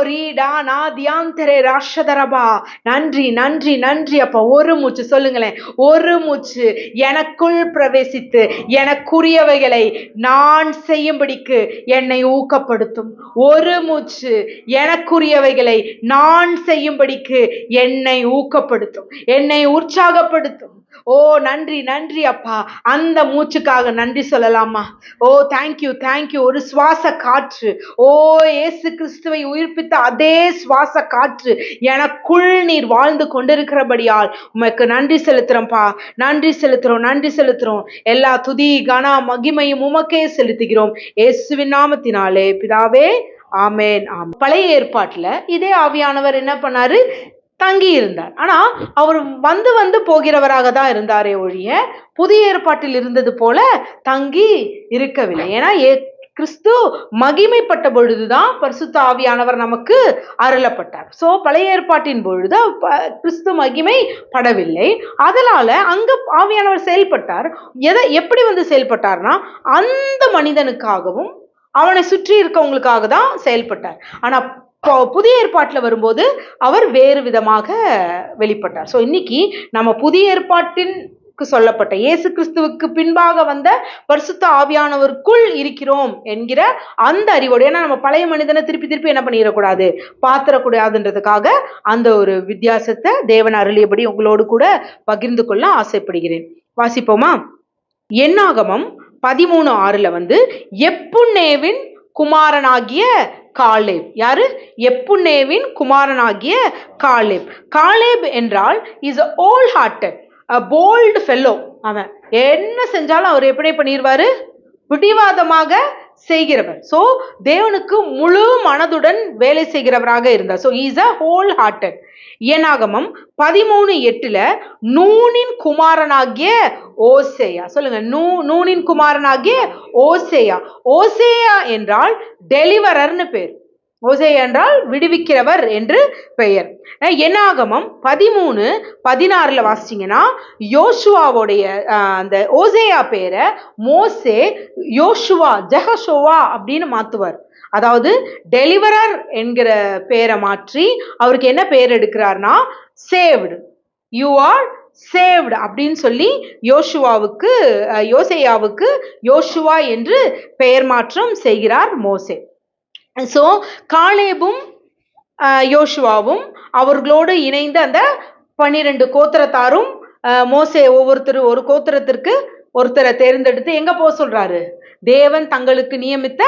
ரீடா நாதியாந்தரே ராஷதரபா. நன்றி நன்றி நன்றி அப்பா. ஒரு மூச்சு சொல்லுங்களேன். ஒரு மூச்சு எனக்குள் பிரவேசித்து எனக்குரியவைகளை நான் செய்யும்படிக்கு என்னை ஊக்கப்படுத்தும். ஒரு மூச்சு எனக்குரியவைகளை நான் செய்யும்படிக்கு என்னை ஊக்கப்படுத்தும், என்னை உற்சாகப்படுத்தும். ஓ நன்றி நன்றி அப்பா. அந்த மூச்சுக்காக நன்றி சொல்லலாமா? ஓ தேங்க்யூ தேங்க்யூ. ஒரு சுவாச காற்று, ஓ இயேசு கிறிஸ்துவை உயிர்ப்பித்த அதே சுவாச காற்று எனக்குள் நீர் வாழ்ந்து கொண்டிருக்கிறபடியால் உமக்கு நன்றி செலுத்துறோம்ப்பா. நன்றி செலுத்துறோம், நன்றி செலுத்துறோம். எல்லா துதி கன மகிமையும் உமக்கே செலுத்துகிறோம் இயேசுவின் நாமத்தினாலே பிதாவே, ஆமேன். பழைய ஏற்பாட்டுல இதே ஆவியானவர் என்ன பண்ணாரு? தங்கி இருந்தார். ஆனா அவர் வந்து வந்து போகிறவராக தான் இருந்தாரே ஒழிய புதிய ஏற்பாட்டில் இருந்தது போல தங்கி இருக்கவில்லை. ஏன்னா கிறிஸ்து மகிமைப்பட்ட பொழுதுதான் பரிசுத்த ஆவியானவர் நமக்கு அருளப்பட்டார். சோ பழைய ஏற்பாட்டின் பொழுது கிறிஸ்து மகிமை படவில்லை. அதனால அங்க ஆவியானவர் செயல்பட்டார். எப்படி வந்து செயல்பட்டார்னா, அந்த மனிதனுக்காகவும் அவனை சுற்றி இருக்கவங்களுக்காக தான் செயல்பட்டார். ஆனா புதிய ஏற்பாட்டில் வரும்போது அவர் வேறு விதமாக வெளிப்பட்டார். ஸோ இன்னைக்கு நம்ம புதிய ஏற்பாட்டின் சொல்லப்பட்ட இயேசு கிறிஸ்துவுக்கு பின்பாக வந்த பரிசுத்த ஆவியானவருக்குள் இருக்கிறோம் என்கிற அந்த அறிவோடு, ஏன்னா நம்ம பழைய மனிதனை திருப்பி திருப்பி என்ன பண்ணிடக்கூடாது, பாத்திரக்கூடாதுன்றதுக்காக அந்த ஒரு வித்தியாசத்தை தேவன் அருளியபடி உங்களோடு கூட பகிர்ந்து கொள்ள ஆசைப்படுகிறேன். வாசிப்போமா? என்னாகமம் 13:6 வந்து எப்புன்னேவின் குமாரனாகிய காலேப். யாரு? எப்புன்னேவின் குமாரனாகிய காலேப். காலேப் என்றால் is whole hearted, a bold fellow. அவன் என்ன செஞ்சாலும் அவர் எப்படி பண்ணிடுவாரு? பிடிவாதமாக செய்கிறவர். சோ தேவனுக்கு முழு மனதுடன் வேலை செய்கிறவராக இருந்தார். So is a whole hearted. என்னாகமம் 13:8 நூனின் குமாரனாகிய ஓசேயா. சொல்லுங்க. நூனின் குமாரனாகிய ஓசேயா. ஓசேயா என்றால் டெலிவரர்னு பேர். ஓசேயா என்றால் விடுவிக்கிறவர் என்று பெயர். என்னாகமம் 13:16 வாசிச்சீங்கன்னா யோசுவாவுடைய அந்த ஓசேயா பேரை மோசே யோசுவா ஜெகஷோவா அப்படின்னு மாத்துவார். அதாவது டெலிவரர் என்கிற பேரை மாற்றி அவருக்கு என்ன பேர் எடுக்கிறார்னா சேவ்டு. யூ ஆர் சேவ்டு அப்படின்னு சொல்லி யோசேயாவுக்கு யோசுவா என்று பெயர் மாற்றம் செய்கிறார் மோசே. சோ காலேபும் யோசுவாவும் அவர்களோடு இணைந்த அந்த 12 கோத்திரத்தாரும் மோசே ஒவ்வொருத்தரும் ஒரு கோத்திரத்திற்கு ஒருத்தரை தேர்ந்தெடுத்து எங்க போக சொல்றாரு? தேவன் தங்களுக்கு நியமித்த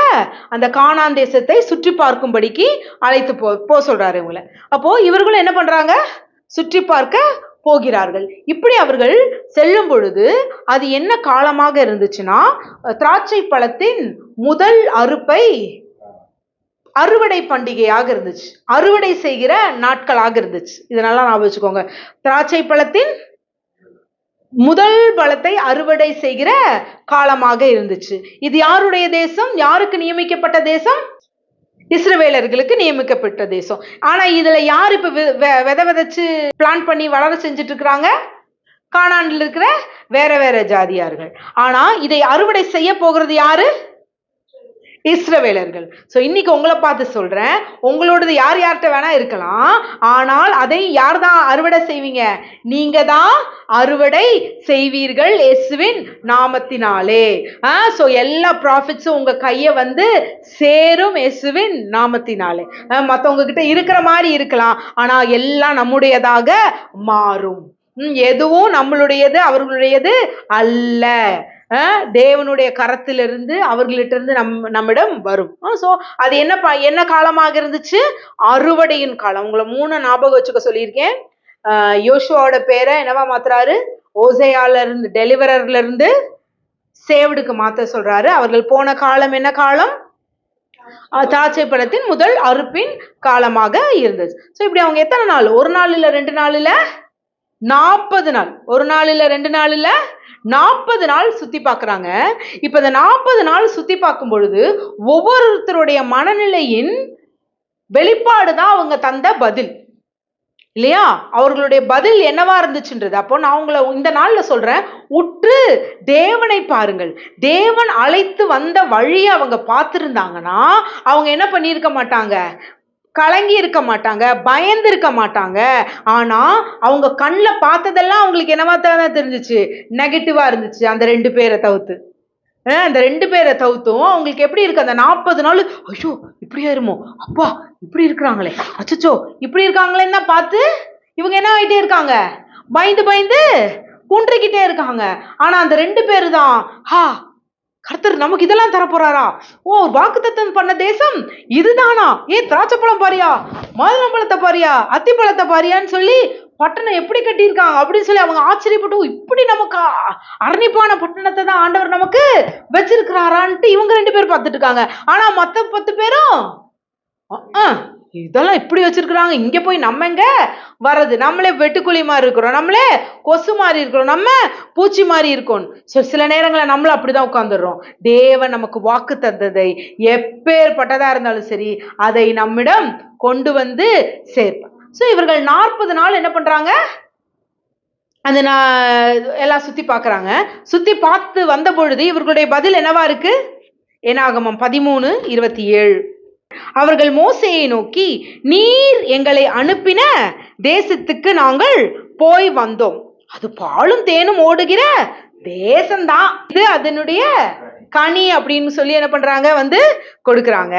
அந்த கானான் தேசத்தை சுற்றி பார்க்கும்படிக்கு அழைத்து போ சொல்றாரு இவங்களை. அப்போ இவர்களும் என்ன பண்றாங்க? சுற்றி பார்க்க போகிறார்கள். இப்படி அவர்கள் செல்லும் பொழுது அது என்ன காலமாக இருந்துச்சுன்னா, திராட்சை பழத்தின் முதல் அறுவடை பண்டிகையாக இருந்துச்சு. அறுவடை செய்கிற நாட்களாக இருந்துச்சு. இதனால நான் வச்சுக்கோங்க, திராட்சை பழத்தின் முதல் பழத்தை அறுவடை செய்கிற காலமாக இருந்துச்சு. இது யாருடைய தேசம்? யாருக்கு நியமிக்கப்பட்ட தேசம்? இஸ்ரவேலர்களுக்கு நியமிக்கப்பட்ட தேசம். ஆனா இதுல யார் இப்ப விதைச்சு பிளான் பண்ணி வளர செஞ்சுட்டு இருக்கிறாங்க? கானான்ல இருக்கிற வேற வேற ஜாதியார்கள். ஆனா இதை அறுவடை செய்ய போகிறது யாரு? இஸ்ரவேலர்கள். சோ இன்னைக்கு உங்களை பார்த்து சொல்றேன், உங்களோடது யார் யார்கிட்ட வேணா இருக்கலாம், ஆனால் அதை யார் தான் அறுவடை செய்வீங்க? நீங்க தான் அறுவடை செய்வீர்கள் இயேசுவின் நாமத்தினாலே. சோ எல்லா ப்ராஃபிட்ஸும் உங்க கைய வந்து சேரும் இயேசுவின் நாமத்தினாலே. மத்தவங்க கிட்ட இருக்கிற மாதிரி இருக்கலாம், ஆனா எல்லாம் நம்முடையதாக மாறும். எதுவும் நம்மளுடையது அவர்களுடையது அல்ல. தேவனுடைய கரத்திலிருந்து அவர்களிட்ட இருந்து நம்மிடம் வரும். சோ அது என்ன காலமாக இருந்துச்சு? அறுவடையின் காலம். உங்களை 3 ஞாபகம் வச்சுக்க சொல்லியிருக்கேன். யோசுவாவோட பேரை என்னவா மாத்துறாரு? ஓசையால இருந்து, டெலிவரர்ல இருந்து சேவடுக்கு மாத்த சொல்றாரு. அவர்கள் போன காலம் என்ன காலம்? திராட்சை பழத்தின் முதல் அறுப்பின் காலமாக இருந்தது. சோ இப்படி அவங்க எத்தனை நாள்? 1 நாள் இல்ல 2 நாள் இல்ல 40 நாள். 1 நாள் இல்ல 2 நாள் இல்ல 40 நாள் சுத்தி பாக்குறாங்க. இப்ப இந்த 40 நாள் சுத்தி பார்க்கும் பொழுது ஒவ்வொருத்தருடைய மனநிலையின் வெளிப்பாடுதான் அவங்க தந்த பதில் இல்லையா? அவர்களுடைய பதில் என்னவா இருந்துச்சுன்றது. அப்போ நான் உங்களை இந்த நாள்ல சொல்றேன், உற்று தேவனை பாருங்கள். தேவன் அழைத்து வந்த வழியை அவங்க பார்த்திருந்தாங்கன்னா அவங்க என்ன பண்ணியிருக்க மாட்டாங்க? கலங்கி இருக்க மாட்டாங்க, பயந்து இருக்க மாட்டாங்க. ஆனா அவங்க கண்ணில் பார்த்ததெல்லாம் அவங்களுக்கு என்னவா தான் தெரிஞ்சிச்சு? நெகட்டிவா இருந்துச்சு. அந்த 2 பேரை தவிர்த்து, அந்த 2 பேரை தவிர்த்தும் அவங்களுக்கு எப்படி இருக்கு? அந்த 40 நாள் ஐயோ இப்படி ஆயிருமோ, அப்பா இப்படி இருக்கிறாங்களே, அச்சோ இப்படி இருக்காங்களேன்னு தான் பார்த்து இவங்க என்ன ஆகிட்டே இருக்காங்க? பயந்து பயந்து குன்றிக்கிட்டே இருக்காங்க. ஆனா அந்த 2 பேரு தான், கர்த்தர் நமக்கு இதெல்லாம் தரப்போறாரா? வாக்குத்தத்தம் பண்ண தேசம் இதுதானா? திராட்சை பழம் பாரியா, மாதுளம்பழத்தை பாரியா, அத்தி பழத்தை பாரியான்னு சொல்லி பட்டணம் எப்படி கட்டியிருக்காங்க அப்படின்னு சொல்லி அவங்க ஆச்சரியப்பட்டு, இப்படி நமக்கு அரணிப்பான பட்டணத்தை தான் ஆண்டவர் நமக்கு வச்சிருக்கிறாரான்ட்டு இவங்க 2 பேர் பார்த்துட்டு இருக்காங்க. ஆனா மத்த 10 பேரும் இதெல்லாம் இப்படி வச்சிருக்கிறாங்க, இங்க போய் நம்ம எங்க வர்றது? நம்மளே வெட்டுக்குழி மாதிரி இருக்கிறோம், நம்மளே கொசு மாதிரி இருக்கிறோம், நம்ம பூச்சி மாதிரி இருக்கோம். சில நேரங்களில் நம்மளும் அப்படிதான் உட்கார்ந்துடுறோம். தேவன் நமக்கு வாக்கு தந்ததை எப்பேற்பட்டதா இருந்தாலும் சரி அதை நம்மிடம் கொண்டு வந்து சேர்ப்பார். சோ இவர்கள் 40 நாள் என்ன பண்றாங்க? அந்த எல்லாம் சுத்தி பாக்குறாங்க. சுத்தி பார்த்து வந்த பொழுது இவர்களுடைய பதில் என்னவா இருக்கு? என்னாகமம் 13:27. அவர்கள் மோசேயை நோக்கி, நீர் எங்களை அனுப்பின தேசத்துக்கு நாங்கள் போய் வந்தோம், அது பாலும் தேனும் ஓடுகிற தேசம்தான், இது அதனுடைய கனி அப்படின்னு சொல்லி என்ன பண்றாங்க? வந்து கொடுக்கறாங்க.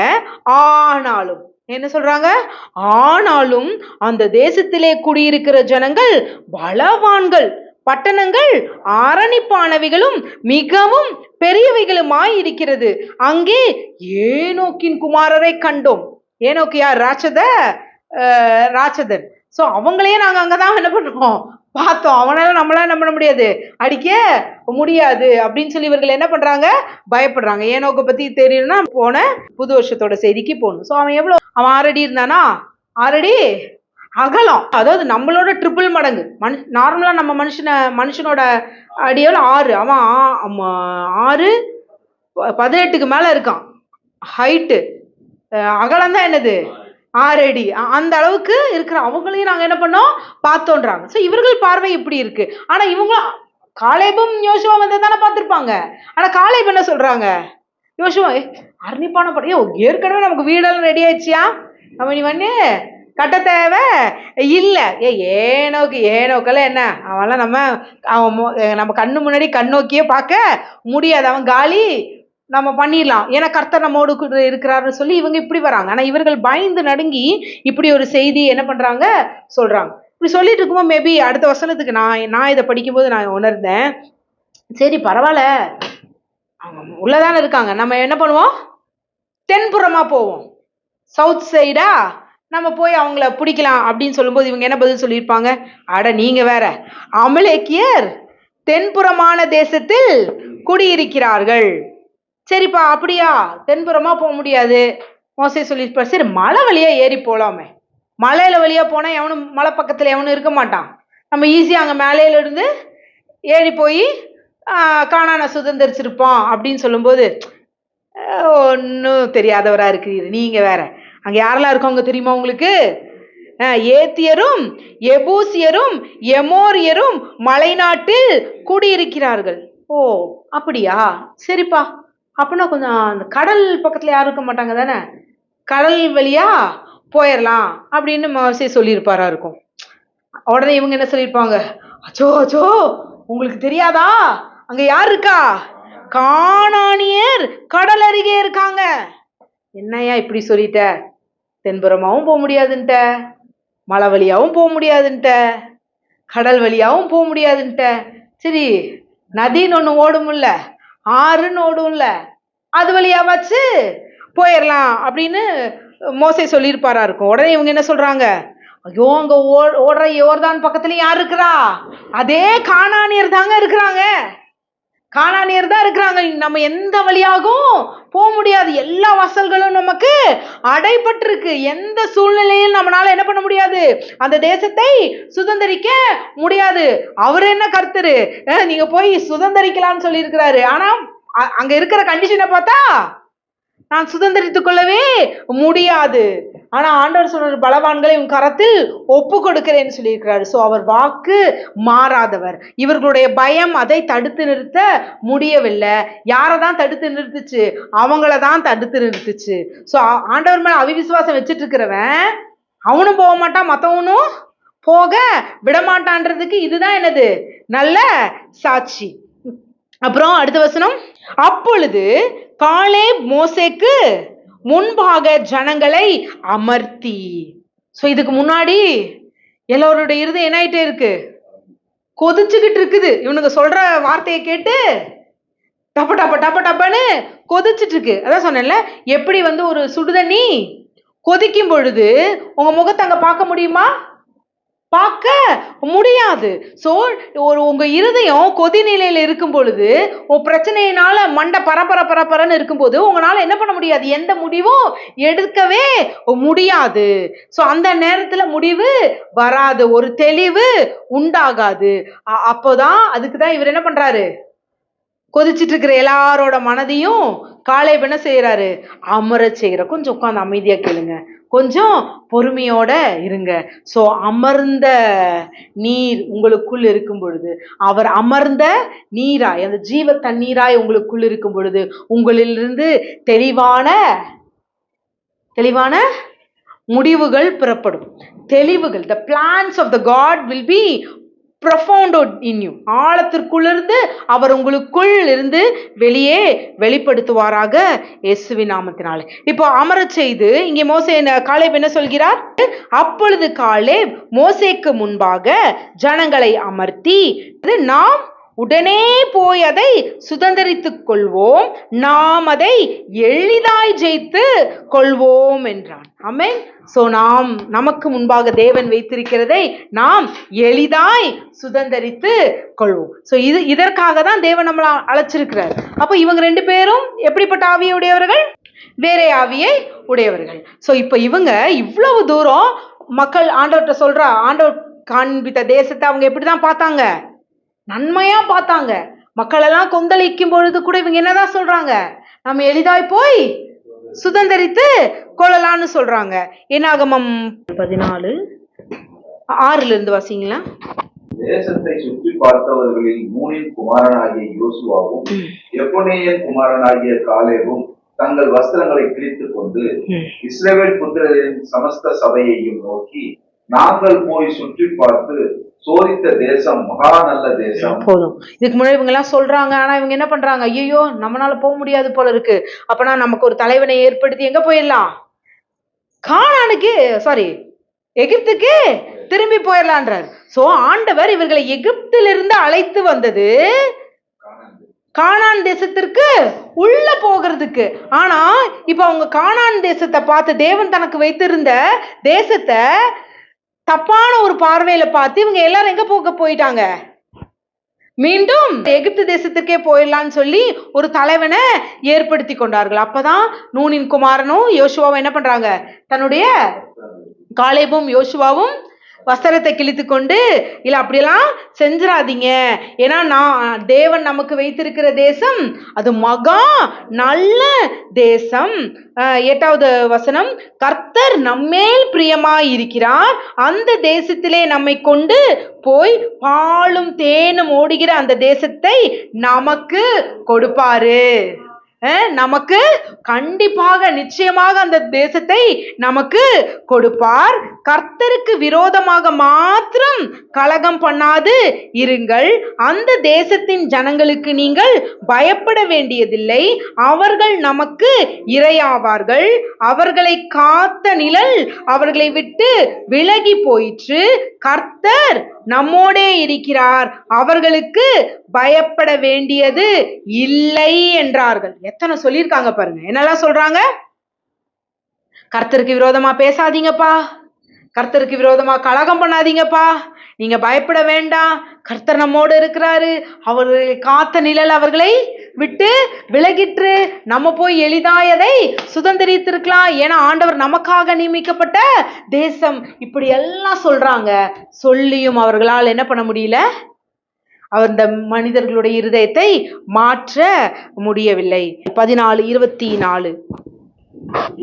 ஆனாலும் என்ன சொல்றாங்க? ஆனாலும் அந்த தேசத்திலே குடியிருக்கிற ஜனங்கள் பலவான்கள், பட்டணங்கள் அரணிப்பானவைகளும் மிகவும் பெரியவைகளுமாய் இருக்கிறது. அங்கே ஏனோக்கின் குமாரரை கண்டோம். ஏனோக்கு யார்? ராட்சதன். சோ அவங்களையே நாங்க அங்கதான் என்ன பண்ணுவோம்? பார்த்தோம். அவனால நம்மளால என்ன பண்ண முடியாது, அடிக்க முடியாது அப்படின்னு சொல்லி இவர்கள் என்ன பண்றாங்க? பயப்படுறாங்க. ஏனோக்க பத்தி தெரியணும்னா போன புது வருஷத்தோட செய்திக்கு போகணும். சோ அவன் 6 அடி இருந்தானா? 6 அடி அகலம், அதாவது நம்மளோட ட்ரிபிள் மடங்கு. நார்மலா நம்ம மனுஷனோட அடியோட 6, அவன் 6:18 மேல இருக்கான் ஹைட்டு. அகலம் தான் என்னது? 6 அடி. அந்த அளவுக்கு இருக்கிற அவங்களையும் நாங்க என்ன பண்ணோம்? பார்த்தோன்றாங்க. சோ இவர்கள் பார்வை இப்படி இருக்கு. ஆனா இவங்க காலேபும் யோசுவா வந்து தானே பார்த்திருப்பாங்க. ஆனா காலேப் என்ன சொல்றாங்க? யோசுவா அரணிப்பான படம், ஏற்கனவே நமக்கு வீடெல்லாம் ரெடி ஆயிடுச்சியா, நம்ம நீ வந்து கட்ட தேவை இல்ல. ஏனோக்கெல்லாம் என்ன, அவன்லாம் நம்ம கண்ணு முன்னாடி கண்ணோக்கியே பார்க்க முடியாது, அவன் காலி, நம்ம பண்ணிடலாம், ஏன்னா கர்த்தர் நம்மோடு இருக்கிறாருன்னு சொல்லி இவங்க இப்படி வராங்க. ஆனா இவர்கள் பயந்து நடுங்கி இப்படி ஒரு செய்தி என்ன பண்றாங்க? சொல்றாங்க. இப்படி சொல்லிட்டு இருக்கும்போது மேபி அடுத்த வசனத்துக்கு நான் இதை படிக்கும்போது நான் உணர்ந்தேன், சரி பரவாயில்ல, அவங்க உள்ளதானே இருக்காங்க, நம்ம என்ன பண்ணுவோம், தென்புறமா போவோம், சவுத் சைடா நம்ம போய் அவங்கள பிடிக்கலாம் அப்படின்னு சொல்லும்போது இவங்க என்ன பதில் சொல்லியிருப்பாங்க, அட நீங்க வேற, அமலேக்கியர் தென்புறமான தேசத்தில் குடியிருக்கிறார்கள். சரிப்பா அப்படியா, தென்புறமா போக முடியாது. மோசே சொல்லியிருப்பார், சரி மலை வழியா ஏறி போலாமே, மலையில வழியா போனா எவனும் மலை பக்கத்துல எவனும் இருக்க மாட்டான், நம்ம ஈஸியா அங்க மேலையில இருந்து ஏறி போய் கானானை சுதந்திரிச்சிருப்போம் அப்படின்னு சொல்லும்போது, ஒன்றும் தெரியாதவரா இருக்கிறீர் நீங்க வேற, அங்க யாரெல்லாம் இருக்கவங்க தெரியுமா உங்களுக்கு, ஏத்தியரும் எபூசியரும் எமோரியரும் மலைநாட்டில் குடியிருக்கிறார்கள். ஓ அப்படியா, சரிப்பா, அப்படின்னா கொஞ்சம் அந்த கடல் பக்கத்துல யாரும் இருக்க மாட்டாங்க தானே, கடல் வழியா போயிடலாம் அப்படின்னு மோசே சொல்லியிருப்பாரா இருக்கும். உடனே இவங்க என்ன சொல்லியிருப்பாங்க, அச்சோ அச்சோ உங்களுக்கு தெரியாதா, அங்க யார் இருக்கா, கானானியர் கடல் அருகே இருக்காங்க. என்னையா இப்படி சொல்லிட்ட, தென்புறமாவும் போக முடியாதுன்ட்ட, மலை வழியாவும் போக முடியாதுன்ட்ட, கடல் வழியாவும் போக முடியாதுன்ட்ட, சரி நதின்னு ஒண்ணு ஓடும்ல, ஆறுன்னு ஓடும்ல, அது வழியா வச்சு போயிடலாம் அப்படின்னு மோசே சொல்லியிருப்பாரா இருக்கும். உடனே இவங்க என்ன சொல்றாங்க, ஐயோ அங்க ஓடுற யோர்தான் பக்கத்துலயும் யார் இருக்கிறா, அதே கானானியர் தாங்க இருக்கிறாங்க, கானானியர் தான் இருக்கிறாங்க, நம்ம எந்த வழியாகவும் போக முடியாது, எல்லா வாசல்களும் நமக்கு அடைபட்டிருக்கு, எந்த சூழ்நிலையில் நம்மளால என்ன பண்ண முடியாது, அந்த தேசத்தை சுதந்திரிக்க முடியாது. அவர் என்ன கர்த்தரு, நீங்க போய் சுதந்திரிக்கலாம்னு சொல்லி இருக்கிறாரு, ஆனா அங்க இருக்கிற கண்டிஷனை பார்த்தா நான் சுதந்திரித்துக் கொள்ளவே முடியாது. ஆனா ஆண்டவர் சொல்ற, பலவான்களை உன் கரத்தில் ஒப்பு கொடுக்கிறேன்னு சொல்லியிருக்கிறாரு. சோ அவர் வாக்கு மாறாதவர். இவர்களுடைய பயம் அதை தடுத்து நிறுத்த முடியவில்லை. யாரதான் தடுத்து நிறுத்துச்சு, அவங்களதான் தடுத்து நிறுத்துச்சு. சோ ஆண்டவர் மேல அவிவிசுவாசம் வச்சுட்டு இருக்கிறவன் அவனும் போக மாட்டான், மத்தவனும் போக விடமாட்டான்றதுக்கு இதுதான் என்னது, நல்ல சாட்சி. அப்புறம் அடுத்த வசனம், அப்பொழுது காலேப் மோசேக்கு முன்பாக ஜனங்களை அமர்த்தி. சோ இதுக்கு முன்னாடி எல்லாருடைய இருதயம் என்ன ஆயிட்டே இருக்கு, கொதிச்சுக்கிட்டு இருக்குது. இவனுங்க சொல்ற வார்த்தையை கேட்டு டப்ப டப்ப டப்ப டப்பன்னு கொதிச்சுட்டு இருக்கு. அதான் சொன்னேன்ல, எப்படி ஒரு சுடுதண்ணி கொதிக்கும் பொழுது உங்க முகத்தை அங்க பார்க்க முடியுமா, பார்க்க முடியாது. சோ உங்க இருதயம் கொதி நிலையில இருக்கும் பொழுது, உன் பிரச்சனையினால மண்டை பரபரன்னு இருக்கும்போது உங்களால என்ன பண்ண முடியாது, எந்த முடிவும் எடுக்கவே முடியாது. சோ அந்த நேரத்துல முடிவு வராது, ஒரு தெளிவு உண்டாகாது. அப்போதான் அதுக்குதான் இவர் என்ன பண்றாரு, கொதிச்சிட்டு இருக்கிற எல்லாரோட மனதையும் காலேப் என்ன செய்யறாரு, அமர செய்யற. கொஞ்சம் உட்கார்ந்து அமைதியா கேளுங்க, கொஞ்சம் பொறுமையோட இருங்க. சோ அமர்ந்த நீர் உங்களுக்குள் இருக்கும் பொழுது, அவர் அமர்ந்த நீராய், அந்த ஜீவ தண்ணீராய் உங்களுக்குள் இருக்கும் பொழுது உங்களிலிருந்து தெளிவான முடிவுகள் புறப்படும். தெளிவுகள், the plans of the God will be profound in you. ஆழத்திற்குள்ளிருந்து அவர் உங்களுக்குள் இருந்து வெளியே வெளிப்படுத்துவாராக இயேசுவின் நாமத்தினாலே. இப்போ அமரச் செய்து இங்கே மோசே காலேப் என்ன சொல்கிறார், அப்பொழுது காலேப் மோசேக்கு முன்பாக ஜனங்களை அமர்த்தி, நாம் உடனே போய் அதை சுதந்திரித்துக் கொள்வோம், நாம் அதை எளிதாய் ஜெயித்து கொள்வோம் என்றான். ஆமென். சோ நமக்கு முன்பாக தேவன் வைத்திருக்கிறதை நாம் எளிதாய் சுதந்திரித்து கொள்வோம். சோ இதற்காக தான் தேவன் நம்மளை அழைச்சிருக்கிறார். அப்போ இவங்க ரெண்டு பேரும் எப்படிப்பட்ட ஆவியை உடையவர்கள், வேற ஆவியை உடையவர்கள். சோ இப்ப இவங்க இவ்வளவு தூரம் மக்கள் ஆண்டவர்கிட்ட சொல்றா, ஆண்டவர் காண்பித்த தேசத்தை அவங்க எப்படிதான் பார்த்தாங்க, நன்மையா பார்த்தாங்க. மக்கள் எல்லாம் கொந்தளிக்கும் பொழுது கூட இவங்க என்னதான் சொல்றாங்க, நம்ம எளிதாய் போய் சுதந்திரித்து கொள்ளலான்னு சொல்றாங்க. என்னாகமம் 14:6 வாசிங்களா. தேசத்தை சுற்றி பார்த்தவர்களில் நூனின் குமாரனாகிய யோசுவாவும் எப்பொனேயன் குமாரனாகிய காலேபும் தங்கள் வஸ்திரங்களை கிழித்துக் கொண்டு இஸ்ரவேல் புத்திரரின் சமஸ்த சபையையும் நோக்கி, நாங்கள் போய் சுற்றி பார்த்து சோதித்த தேசம் மகா நல்ல தேசம். போதும். இதுக்கு முன்னாடி இவங்க எல்லாம் சொல்றாங்க, ஆனா இவங்க என்ன பண்றாங்க, ஐயோ நம்மளால போக முடியாது போல இருக்கு, அப்பனா நமக்கு ஒரு தலைவனை ஏற்படுத்தி எங்க போயிடலாம், கானானுக்கு, சாரி எகிப்துக்கு திரும்பி போயிடலான்றார். சோ ஆண்டவர் இவர்களை எகிப்திலிருந்து அழைத்து வந்தது கானான் தேசத்திற்கு உள்ள போகிறதுக்கு. ஆனா இப்ப அவங்க கானான் தேசத்தை பார்த்து, தேவன் தனக்கு வைத்திருந்த தேசத்தை தப்பான ஒரு பார்வையில பார்த்து இவங்க எல்லாரும் எங்க போயிட்டாங்க? மீண்டும் எகிப்து தேசத்துக்கே போயிடலான்னு சொல்லி ஒரு தலைவனை ஏற்படுத்தி கொண்டார்கள். அப்பதான் நூனின் குமாரனும் யோசுவாவும் என்ன பண்றாங்க? தன்னுடைய காலேபும் யோசுவாவும் வஸ்திரத்தை கிழித்து கொண்டு, இல்ல அப்படியெல்லாம் செஞ்சிடாதீங்க, ஏன்னா நான் தேவன் நமக்கு வைத்திருக்கிற தேசம் அது மகா நல்ல தேசம். 8வது வசனம், கர்த்தர் நம்மேல் பிரியமாய் இருக்கிறார், அந்த தேசத்திலே நம்மை கொண்டு போய் பாலும் தேனும் ஓடுகிற அந்த தேசத்தை நமக்கு கொடுப்பாரு. நமக்கு கண்டிப்பாக நிச்சயமாக அந்த தேசத்தை நமக்கு கொடுப்பார். கர்த்தருக்கு விரோதமாக மாத்திரம் கலகம் பண்ணாது இருங்கள். அந்த தேசத்தின் ஜனங்களுக்கு நீங்கள் பயப்பட வேண்டியதில்லை. அவர்கள் நமக்கு இரையாவார்கள். அவர்களை காத்த நிழல் அவர்களை விட்டு விலகி போயிற்று. கர்த்தர் நம்மோடே இருக்கிறார், அவர்களுக்கு பயப்பட வேண்டியது இல்லை என்றார்கள். எத்தனை சொல்லியிருக்காங்க பாருங்க. என்னெல்லாம் சொல்றாங்க? கர்த்தருக்கு விரோதமா பேசாதீங்கப்பா, கர்த்தருக்கு விரோதமா கலகம் பண்ணாதீங்கப்பா, நீங்க பயப்பட வேண்டாம், கர்த்தர் நம்மோடு இருக்கிறாரு, அவர்களை காத்த நிழல் அவர்களை விட்டு விலகிற்று, நம்ம போய் எளிதாய் அதை சுதந்திரித்திருக்கலாம், ஏன்னா ஆண்டவர் நமக்காக நியமிக்கப்பட்ட தேசம். இப்படி எல்லாம் சொல்றாங்க. சொல்லியும் அவர்களால் என்ன பண்ண முடியல? அந்த மனிதர்களுடைய இருதயத்தை மாற்ற முடியவில்லை. 14:24,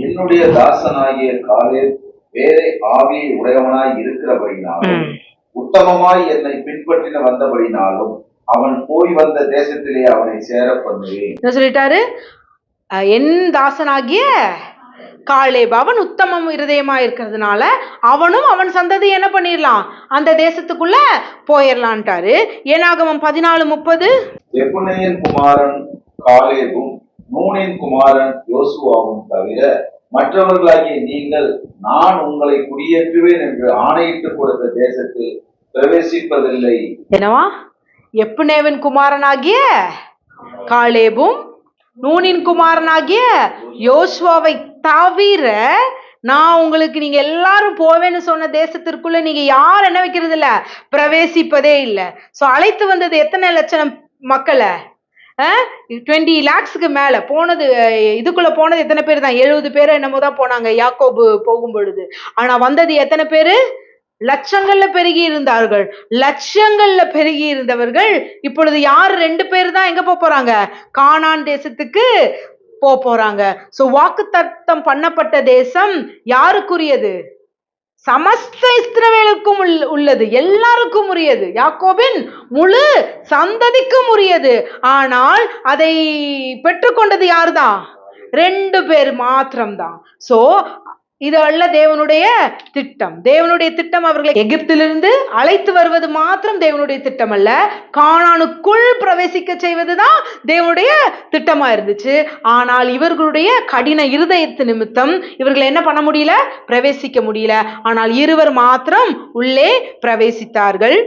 என்னுடைய தாசனாகிய காலேப் வேறே ஆவியை உடையவனாய் இருக்கிறபடினாலும் உத்தமமாய் என்னை பின்பற்றின வந்தபடினாலும் அவன் போய் வந்த தேசத்திலே அவனை சேர பண்ணுவேன். என்ன சொல்லிட்டாரு? என் தாசனாகிய காலேப், அவன் உத்தமம் இருதயமா இருக்கிறதுனால அவனும் அவன் சந்ததி என்ன பண்ணிடலாம்? அந்த தேசத்துக்குள்ள போயிடலான்ட்டாரு. ஏனாகமம் 14:30, எப்புன்னேயின் குமாரன் காலேபும் நூனின் குமாரன் யோசுவாவும் தவிர மற்றவர்களாகிய நீங்கள் நான் உங்களை குடியேற்றுவேன் என்று ஆணையிட்டு கொடுத்த தேசத்தில் பிரவேசிப்பதில்லை. என்னவா? எப்புன்னேவின் குமாரனாகிய காலேபும் நூனின் குமாரனாகிய யோசுவாவை தவிர நான் உங்களுக்கு, நீங்க எல்லாரும் போவேன்னு சொன்ன தேசத்திற்குள்ள நீங்க யார் என்ன வைக்கிறது இல்ல? பிரவேசிப்பதே இல்லை. சோ அழைத்து வந்தது எத்தனை லட்சம் மக்களை? 20 lakhsக்கு மேல போனது. இதுக்குள்ள போனது எத்தனை பேர் தான்? 70 பேர் என்னமோ தான் போனாங்க யாக்கோபு போகும் பொழுது. ஆனா வந்தது எத்தனை பேரு? லட்சங்கள்ல பெருகி இருந்தார்கள். லட்சங்கள்ல பெருகி இருந்தவர்கள் இப்பொழுது யார்? 2 பேர் தான் எங்க போறாங்க? கானான் தேசத்துக்கு போறாங்க. சோ வாக்குத்தத்தம் பண்ணப்பட்ட தேசம் யாருக்குரியது? சமஸ்த இஸ்ரவேலுக்கும் உள்ளது, எல்லாருக்கும் உரியது, யாக்கோபின் முழு சந்ததிக்கும் உரியது. ஆனால் அதை பெற்றுக்கொண்டது யாருதான்? 2 பேர் மாத்திரம்தான். சோ இது அல்ல தேவனுடைய திட்டம். தேவனுடைய திட்டம் அவர்களை எகிப்திலிருந்து அழைத்து வருவது மாத்திரம் தேவனுடைய திட்டம் அல்ல, கானானுக்குள் பிரவேசிக்க செய்வதுதான் தேவனுடைய திட்டமா இருந்துச்சு. ஆனால் இவர்களுடைய கடின இருதயத்து நிமித்தம் இவர்களை என்ன பண்ண முடியல? பிரவேசிக்க முடியல. ஆனால் 2 மாத்திரம் உள்ளே பிரவேசித்தார்கள்.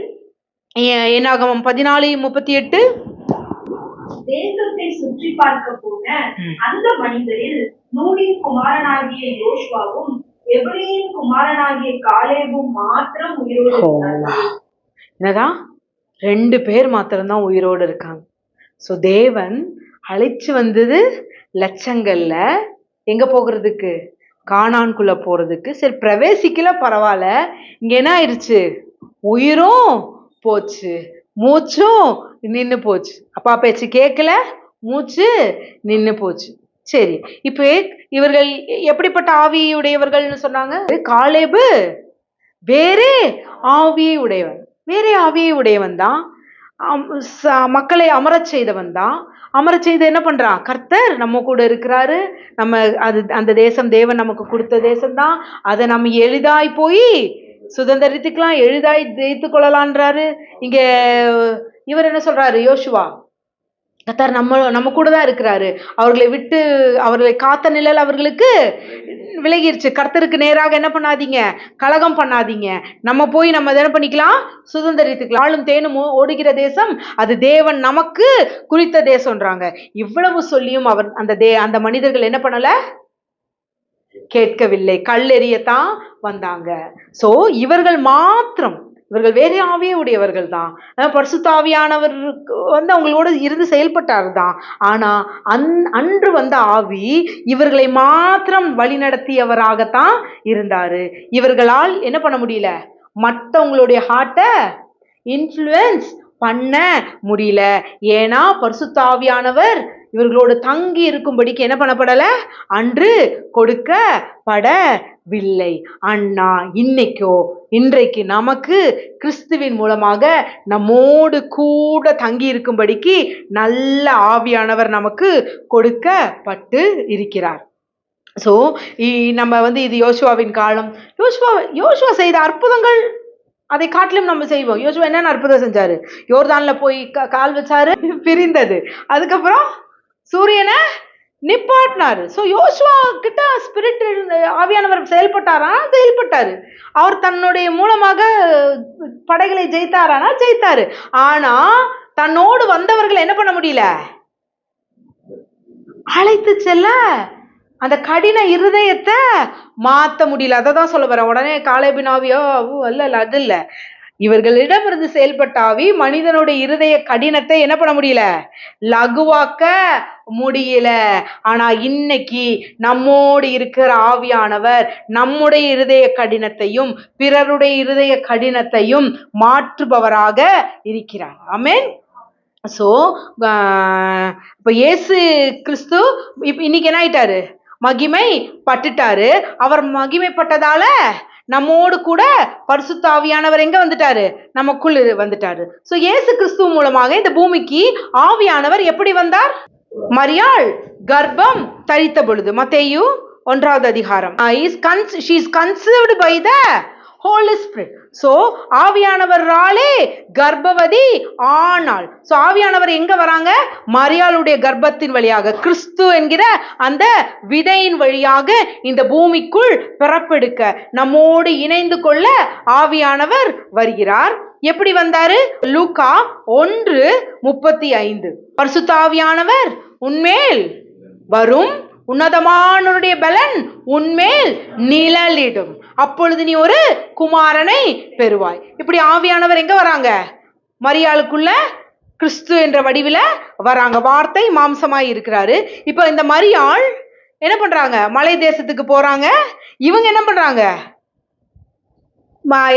என்னாகமம் 14:38, தேசத்தை சுற்றி பார்க்க போன அந்த மனிதரில் நூனின் குமாரனாகிய யோசுவாவும் எபிரேயின் குமாரனாகிய காலேபும் மாத்திரம் உயிரோடு இருந்தார்கள். என்னதான்? 2 பேர் மாத்திரம்தான் உயிரோடு இருக்காங்க. சோ தேவன் அழைச்சு வந்தது லட்சங்கள்ல எங்க போகிறதுக்கு? கானான்குள்ள போறதுக்கு. சரி, பிரவேசிக்கல பரவாயில்ல, இங்க என்ன ஆயிடுச்சு? உயிரும் போச்சு, மூச்சும் நின்னு போச்சு. அப்பா பேச்சு கேட்கல, மூச்சு நின்னு போச்சு. சரி, இப்ப இவர்கள் எப்படிப்பட்ட ஆவியுடையவர்கள்னு சொன்னாங்க? காலேபு வேறே ஆவியை உடையவன், வேறே ஆவியை உடையவன் தான். மக்களை அமரச் செய்தவன் தான். அமரச் செய்து என்ன பண்றான்? கர்த்தர் நம்ம கூட இருக்கிறாரு, நம்ம அந்த தேசம் தேவன் நமக்கு கொடுத்த தேசம் தான், அதை நம்ம எளிதாய் போய் சுதந்திரித்துக்கலாம், எளிதாய் ஜெயித்து கொள்ளலான்றாரு. இங்க இவர் என்ன சொல்றாரு? யோசுவா, கர்த்தர் நம்ம கூட தான் இருக்கிறாரு, அவர்களை விட்டு, அவர்களை காத்த நிழல் அவர்களுக்கு விலகிருச்சு. கர்த்தருக்கு நேராக என்ன பண்ணாதீங்க, கலகம் பண்ணாதீங்க. நம்ம போய் நம்ம என்ன பண்ணிக்கலாம், சுதந்திரித்துக்கலாம். ஆளும் தேனும் ஓடுகிற தேசம் அது தேவன் நமக்கு குறித்த தேசம்ன்றாங்க. இவ்வளவு சொல்லியும் அவர் அந்த மனிதர்கள் என்ன பண்ணல, கேட்கவில்லை. கல்லெறியத்தான் வந்தாங்க. சோ இவர்கள் மாத்திரம், இவர்கள் வேற ஆவியே உடையவர்கள் தான். பரிசுத்த ஆவியானவர் அவங்களோட இருந்து செயல்பட்டார் தான். ஆனா அன்று வந்த ஆவி இவர்களை மாத்திரம் வழி நடத்தியவராகத்தான் இருந்தாரு. இவர்களால் என்ன பண்ண முடியல, மற்றவங்களுடைய ஹார்ட்டை இன்ஃப்ளூயன்ஸ் பண்ண முடியல. ஏன்னா பரிசுத்த ஆவியானவர் இவர்களோடு தங்கி இருக்கும்படிக்கு என்ன பண்ணப்படல, அன்று கொடுக்கப்படவில்லை. அண்ணா இன்றைக்கு நமக்கு கிறிஸ்துவின் மூலமாக நம்மோடு கூட தங்கி இருக்கும்படிக்கு நல்ல ஆவியானவர் நமக்கு கொடுக்கப்பட்டு இருக்கிறார். சோ நம்ம இது யோசுவாவின் காலம். யோசுவா செய்த அற்புதங்கள் அதை காட்டிலும் நம்ம செய்வோம். யோசுவா என்னென்ன அற்புதம் செஞ்சாரு, யோர்தான்ல போய் கால் வச்சாரு, பிரிந்தது. அதுக்கப்புறம் சூரியனை நிப்பாட்டினாரு. சோ யோசுவா கிட்ட ஸ்பிரிட் ஆவியானவர் செயல்பட்டாரு. அவர் தன்னுடைய மூலமாக படைகளை ஜெயித்தாரு. ஆனா தன்னோடு வந்தவர்கள் என்ன பண்ண முடியல, அழைத்து செல்ல அந்த கடின இருதயத்தை மாத்த முடியல. அததான் சொல்ல வரேன். உடனே காலேபின் ஆவியோ அல்ல, அது இல்ல. இவர்களிடமிருந்து செயல்பட்ட ஆவி மனிதனுடைய இருதய கடினத்தை என்ன பண்ண முடியல, லகுவாக்க முடியல. ஆனா இன்னைக்கு நம்மோடு இருக்கிற ஆவியானவர் நம்முடைய இருதய கடினத்தையும் பிறருடைய இருதய கடினத்தையும் மாற்றுபவராக இருக்கிறார். ஆமென். சோ இப்ப இயேசு கிறிஸ்து இன்னைக்கு என்ன ஆயிட்டாரு, மகிமை பட்டுட்டாரு. அவர் மகிமைப்பட்டதால நம்மோடு கூட பரிசுத்த ஆவியானவர் எங்க வந்துட்டாரு, நமக்குள் வந்துட்டாரு. சோ இயேசு கிறிஸ்து மூலமாக இந்த பூமிக்கு ஆவியானவர் எப்படி வந்தார், மரியாள் கர்ப்பம் தரித்த பொழுது. மத்தேயு 1வது அதிகாரம். she is conceived by the Holy Spirit. So ஆவியானவராலே கர்ப்பவதி ஆனாள். சோ ஆவியானவர் எங்க வராங்க, மரியாளுடைய கர்ப்பத்தின் வழியாக, கிறிஸ்து என்கிற அந்த விதையின் வழியாக இந்த பூமிக்குள் பிறப்பெடுக்க, நம்மோடு இணைந்து கொள்ள ஆவியானவர் வருகிறார். எப்படி வந்தாரு, லூக்கா 1:35. பரிசுத்த ஆவியானவர் உன்மேல் வரும், உன்னதமானவருடைய பலன் உன்மேல் நிழலிடும், அப்பொழுது நீ ஒரு குமாரனை பெறுவாய். இப்படி ஆவியானவர் எங்க வராங்க, மரியாளுக்குள்ள கிறிஸ்து என்ற வடிவில வராங்க. வார்த்தை மாம்சமாய் இருக்கிறாரு. இப்ப இந்த மரியாள் என்ன பண்றாங்க, மலை தேசத்துக்கு போறாங்க. இவங்க என்ன பண்றாங்க,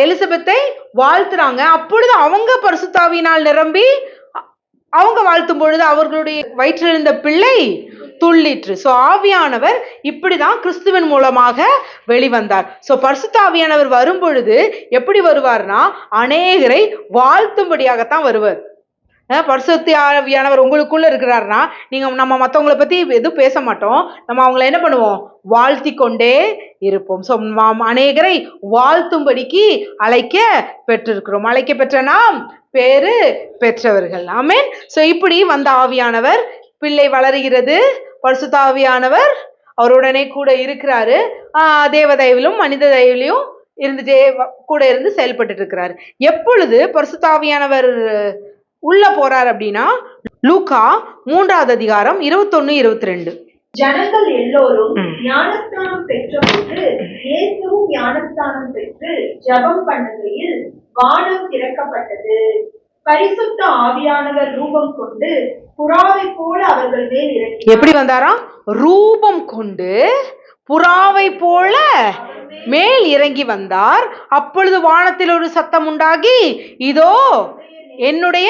எலிசபெத்தை வாழ்த்துறாங்க. அப்பொழுது அவங்க பரிசுத்தாவியினால் நிரம்பி அவங்க வாழ்த்தும் பொழுது அவர்களுடைய வயிற்றில் இருந்த பிள்ளை துள்ளிற்று. சோ ஆவியானவர் இப்படிதான் கிறிஸ்துவின் மூலமாக வெளிவந்தார். சோ பரிசுத்த ஆவியானவர் வரும் பொழுது எப்படி வருவார்னா, அநேகரை வாழ்த்தும்படியாகத்தான் வருவார். பரிசுத்த ஆவியானவர் உங்களுக்குள்ள இருக்கிறார்னா நம்ம மற்றவங்களை பத்தி எதுவும் பேச மாட்டோம், நம்ம அவங்களை என்ன பண்ணுவோம், வாழ்த்தி கொண்டே இருப்போம். ஸோ அநேகரை வாழ்த்தும்படிக்கு அழைக்க பெற்றிருக்கிறோம். அழைக்க பெற்ற நாம் பேரு பெற்றவர்கள். ஆமென். ஸோ இப்படி வந்த ஆவியானவர், பிள்ளை வளருகிறது, பரிசுத்த ஆவியானவர் அவருடனே கூட இருக்கிறாரு. தேவ தயவிலும் மனித தயவிலும் இருந்துட்டே கூட இருந்து செயல்பட்டு இருக்கிறாரு. எப்பொழுது பரிசுத்த ஆவியானவர் உள்ள போறார் அப்படின்னா, லூக்கா 3வது அதிகாரம் 21-22. ஜனங்கள் எல்லோரும் ஞானஸ்தானம் பெற்றபோது இயேசுவும் ஞானஸ்தானம் பெற்று ஜெபம் பண்ணுகையில் வானம் திறக்கப்பட்டது. பரிசுத்த ஆவியானவர் ரூபம் கொண்டு புறாவை போல அவர்கள் மேல் இறங்கி. எப்படி வந்தாராம், ரூபம் கொண்டு புறாவை போல மேல் இறங்கி வந்தார். அப்பொழுது வானத்தில் ஒரு சத்தம் உண்டாகி, இதோ என்னுடைய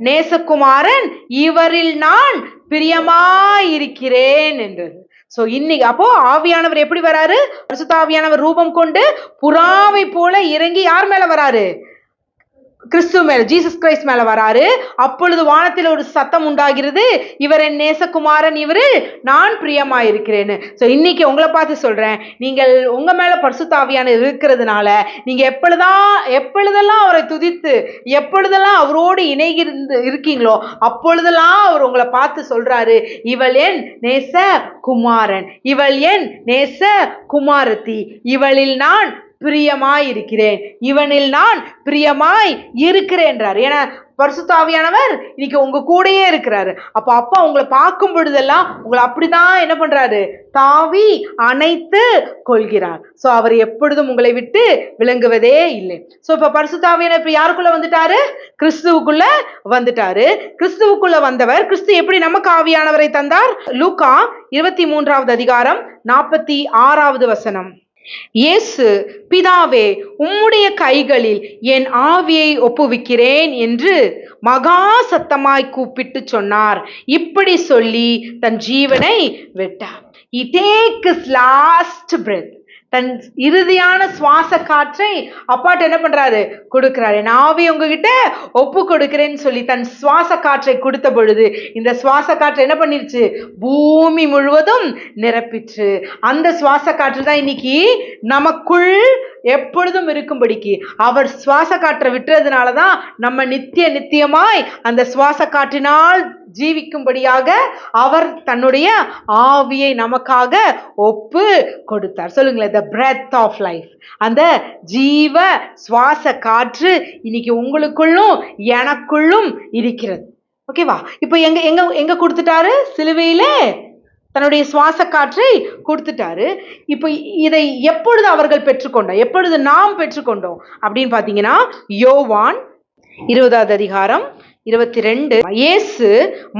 நேசகுமாரன், இவரில் நான் பிரியமாயிருக்கிறேன் என்றது. சோ இன்னைக்கு அப்போ ஆவியானவர் எப்படி வராரு, பரிசுத்த ஆவியானவர் ரூபம் கொண்டு புறாவை போல இறங்கி யார் மேல வராரு, கிறிஸ்து மேல, ஜீசஸ் கிரைஸ்ட் மேல வராரு. அப்பொழுது வானத்தில் ஒரு சத்தம் உண்டாகிறது, இவர் என் நேசகுமாரன், இவரில் நான் பிரியமாயிருக்கிறேன்னு. ஸோ இன்னைக்கு உங்களை பார்த்து சொல்றேன், நீங்கள் உங்க மேல பரிசுத்த ஆவியானவர் இருக்கிறதுனால நீங்க எப்பொழுதெல்லாம் அவரை துதித்து எப்பொழுதெல்லாம் அவரோடு இணைகிருந்து இருக்கீங்களோ அப்பொழுதெல்லாம் அவர் உங்களை பார்த்து சொல்றாரு, இவள் என் நேச குமாரன், இவள் என் நேச குமாரத்தி, இவளில் நான் பிரியமாய் இருக்கிறேன், இவனில் நான் பிரியமாய் இருக்கிறேன்றார். ஏன்னா பரிசுத்த ஆவியானவர் இன்னைக்கு உங்க கூடயே இருக்கிறாரு. அப்ப அப்பா உங்களை பார்க்கும் பொழுதெல்லாம் உங்களை அப்படிதான் என்ன பண்றாரு, தாவி அணைத்து கொள்கிறார். சோ அவர் எப்பொழுதும் உங்களை விட்டு விளங்குவதே இல்லை. சோ இப்ப பரிசுத்த ஆவியானவர் இப்ப யாருக்குள்ள வந்துட்டாரு, கிறிஸ்துவுக்குள்ள வந்துட்டாரு. கிறிஸ்துவுக்குள்ள வந்தவர், கிறிஸ்து எப்படி நமக்கு ஆவியானவரை தந்தார்? லூக்கா 23வது அதிகாரம் 46வது வசனம். இயேசு, பிதாவே, உம்முடைய கைகளில் என் ஆவியை ஒப்புவிக்கிறேன் என்று மகா சத்தமாய் கூப்பிட்டு சொன்னார். இப்படி சொல்லி தன் ஜீவனை விட்டார். He take his last breath. தன் இறுதியான சுவாச காற்றை அப்பாட்ட என்ன பண்றாரு, கொடுக்கிறாரு. என் ஆவியை உங்ககிட்ட ஒப்பு கொடுக்கிறேன்னு சொல்லி தன் சுவாச காற்றை கொடுத்த பொழுது இந்த சுவாச காற்றை என்ன பண்ணிருச்சு, பூமி முழுவதும் நிரப்பிச்சு. அந்த சுவாச காற்று தான் இன்னைக்கு நமக்குள் எப்பொழுதும் இருக்கும்படிக்கு அவர் சுவாச காற்றை விட்டுறதுனாலதான் நம்ம நித்தியமாய் அந்த சுவாச காற்றினால் ஜீவிக்கும்படியாக அவர் தன்னுடைய ஆவியை நமக்காக ஒப்பு கொடுத்தார். சொல்லுங்களேன், the breath of life, அந்த ஜீவ சுவாச காற்று இன்னைக்கு உங்களுக்குள்ளும் எனக்குள்ளும் இருக்கிறது. ஓகேவா? இப்போ எங்க கொடுத்துட்டாரு, சிலுவையில தன்னுடைய சுவாச காற்றை கொடுத்துட்டாரு. இப்போ இதை எப்பொழுது அவர்கள் பெற்றுக்கொண்டோம், எப்பொழுது நாம் பெற்றுக்கொண்டோம் அப்படின்னு பாத்தீங்கன்னா, யோவான் 20வது அதிகாரம் 22. இயேசு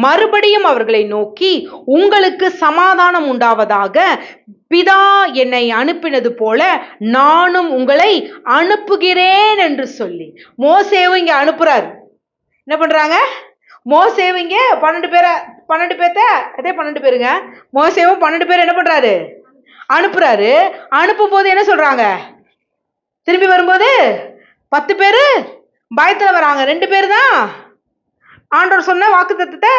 மறுபடியும் அவர்களை நோக்கி, உங்களுக்கு சமாதானம் உண்டாவதாக, பிதா என்னை அனுப்பினது போல நானும் உங்களை அனுப்புகிறேன் என்று சொல்லி. மோசேவும் இங்க அனுப்புறாரு. என்ன பண்றாங்க, மோசேவும் இங்க 12 பேர்த்த, அதே 12 பேருங்க, மோசேவும் 12 பேர் என்ன பண்றாரு, அனுப்புறாரு. அனுப்பும் போது என்ன சொல்றாங்க, திரும்பி வரும்போது 10 பேரு பயத்துல வராங்க, 2 பேர் தான் ஆண்டவர் சொன்ன வாக்குத்தத்தத்தை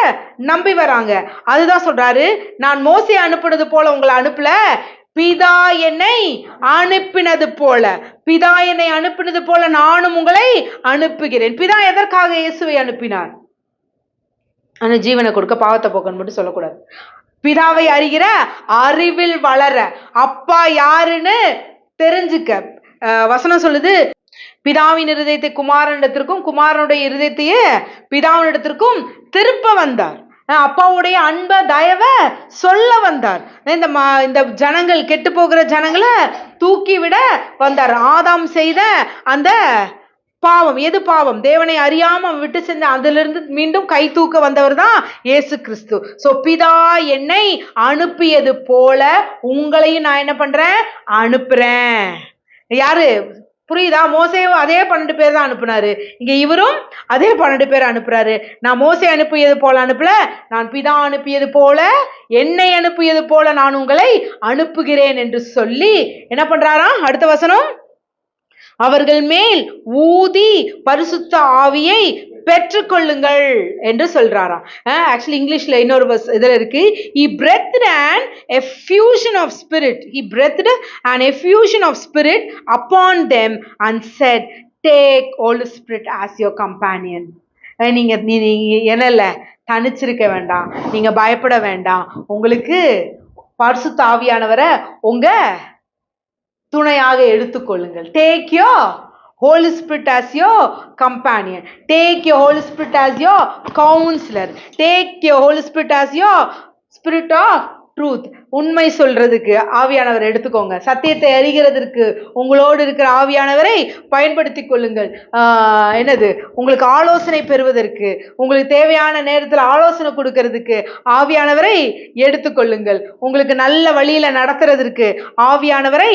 நம்பி வராங்க. அதுதான் சொல்றாரு, நான் மோசே அனுப்புனது போல உங்களை அனுப்பல, பிதா என்னை அனுப்பினது போல, பிதா என்னை அனுப்பினது போல நானும் உங்களை அனுப்புகிறேன். பிதா எதற்காக இயேசுவை அனுப்பினார்? ஆனா ஜீவனை கொடுக்க, பாவத்தை போக்கன்னு மட்டும் சொல்லக்கூடாது. பிதாவை அறிகிற அறிவில் வளர, அப்பா யாருன்னு தெரிஞ்சுக்க. வசனம் சொல்லுது, பிதாவின் இருதயத்தை குமாரனிடத்திற்கும் குமாரனுடைய இருதயத்தையே பிதாவினிடத்திற்கும் திருப்ப வந்தார். அப்பாவுடைய அன்ப தயவை சொல்ல வந்தார். இந்த ஜனங்கள், கெட்டு போகிற ஜனங்களை தூக்கி விட வந்தார். ஆதாம் செய்த அந்த பாவம், எது பாவம், தேவனை அறியாம விட்டு செஞ்ச, அதிலிருந்து மீண்டும் கை தூக்க வந்தவர் தான் இயேசு கிறிஸ்து. சோ பிதா என்னை அனுப்பியது போல உங்களையும் நான் என்ன பண்றேன், அனுப்புறேன். யாரு புரியுதா? மோசேவும் அதே 12 பேர் தான் அனுப்புனாரு, இங்க இவரும் அதே 12 பேர் அனுப்புறாரு. நான் மோசே அனுப்பியது போல அனுப்பல, நான் பிதா அனுப்பியது போல, என்னை அனுப்பியது போல நான் உங்களை அனுப்புகிறேன் என்று சொல்லி என்ன பண்றாராம்? அடுத்த வசனம், அவர்கள் மேல் ஊதி பரிசுத்த ஆவியை பெற்றுக்கொள்ளுங்கள் என்று சொல்றாராம். ஆக்சுவலி இங்கிலீஷ்ல இன்னொரு இதுல இருக்கு, he breathed an effusion of spirit, he breathed an effusion of spirit upon them and said, take Holy Spirit as your companion. நீங்க என்னல தனிச்சிருக்க வேண்டாம், நீங்க பயப்பட வேண்டாம், உங்களுக்கு பரிசுத்த ஆவியானவரை உங்க துணையாக எடுத்துக்கொள்ளுங்கள். Take your Holy Spirit as your companion. Take your Holy Spirit as your counselor. Take your Holy Spirit as your Spirit of truth. உண்மை சொல்றதுக்கு ஆவியானவரை எடுத்துக்கோங்க. சத்தியத்தை அறிகிறதற்கு உங்களோடு இருக்கிற ஆவியானவரை பயன்படுத்திக் கொள்ளுங்கள். என்னது, உங்களுக்கு ஆலோசனை பெறுவதற்கு, உங்களுக்கு தேவையான நேரத்தில் ஆலோசனை கொடுக்கறதுக்கு ஆவியானவரை எடுத்துக்கொள்ளுங்கள். உங்களுக்கு நல்ல வழியில நடத்துறதற்கு ஆவியானவரை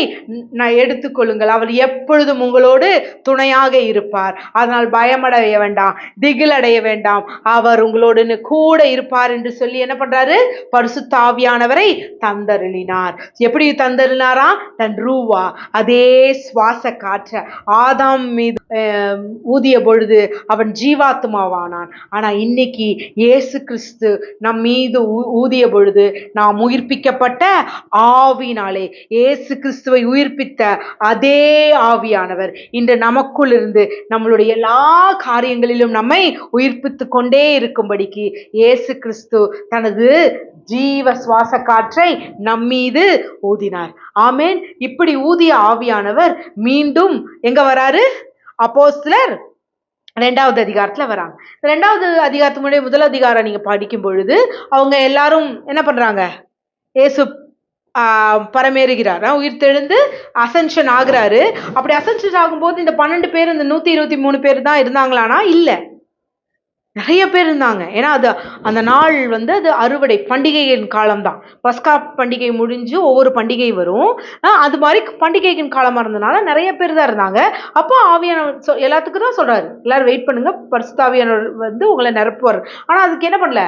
எடுத்துக்கொள்ளுங்கள். அவர் எப்பொழுதும் உங்களோடு துணையாக இருப்பார். அதனால் பயமடைய வேண்டாம், திகில் அடைய வேண்டாம், அவர் உங்களோடு கூட இருப்பார் என்று சொல்லி என்ன பண்றாரு, பரிசுத்த ஆவியானவரை தந்தருளினார். எப்படி தந்தருளினாரா? தன் ரூவா, அதே சுவாச காற்ற ஆதாம் மீது ஊதிய பொழுது அவன் ஜீவாத்மாவானான். ஆனா இன்னைக்கு இயேசு கிறிஸ்து நம் மீது ஊதிய பொழுது நாம் உயிர்ப்பிக்கப்பட்ட ஆவியினாலே, இயேசு கிறிஸ்துவை உயிர்ப்பித்த அதே ஆவியானவர் இன்று நமக்குள் இருந்து நம்மளுடைய எல்லா காரியங்களிலும் நம்மை உயிர்ப்பித்து கொண்டே இருக்கும்படிக்கு இயேசு கிறிஸ்து தனது ஜீவ சுவாச காற்றை நம்மீது ஊதினார். ஆமேன். இப்படி ஊதிய ஆவியானவர் மீண்டும் எங்க வராரு? அப்போஸ்தலர் 2வது அதிகாரத்துல வராங்க. 2வது அதிகாரத்துக்கு முன்னாடி 1 அதிகாரம் நீங்க படிக்கும் பொழுது அவங்க எல்லாரும் என்ன பண்றாங்க? இயேசு பரமேறுகிறார், உயிர் தெழுந்து அசென்ஷன் ஆகுறாரு. அப்படி அசென்ஷன் ஆகும்போது இந்த 12 பேர், இந்த 123 பேர் தான் இருந்தாங்களானா? இல்ல, நிறைய பேர் இருந்தாங்க. ஏன்னா அது அந்த நாள் அது அறுவடை பண்டிகையின் காலம்தான். பஸ்கா பண்டிகை முடிஞ்சு ஒவ்வொரு பண்டிகை வரும். அது மாதிரி பண்டிகையின் காலமா இருந்ததுனால நிறைய பேர் தான் இருந்தாங்க. அப்போ ஆவியானவர் எல்லாத்துக்கும் தான் சொல்றாரு, எல்லாரும் வெயிட் பண்ணுங்க, பரிசுத்த ஆவியானவர் உங்களை நிரப்புவார். ஆனா அதுக்கு என்ன பண்ணல?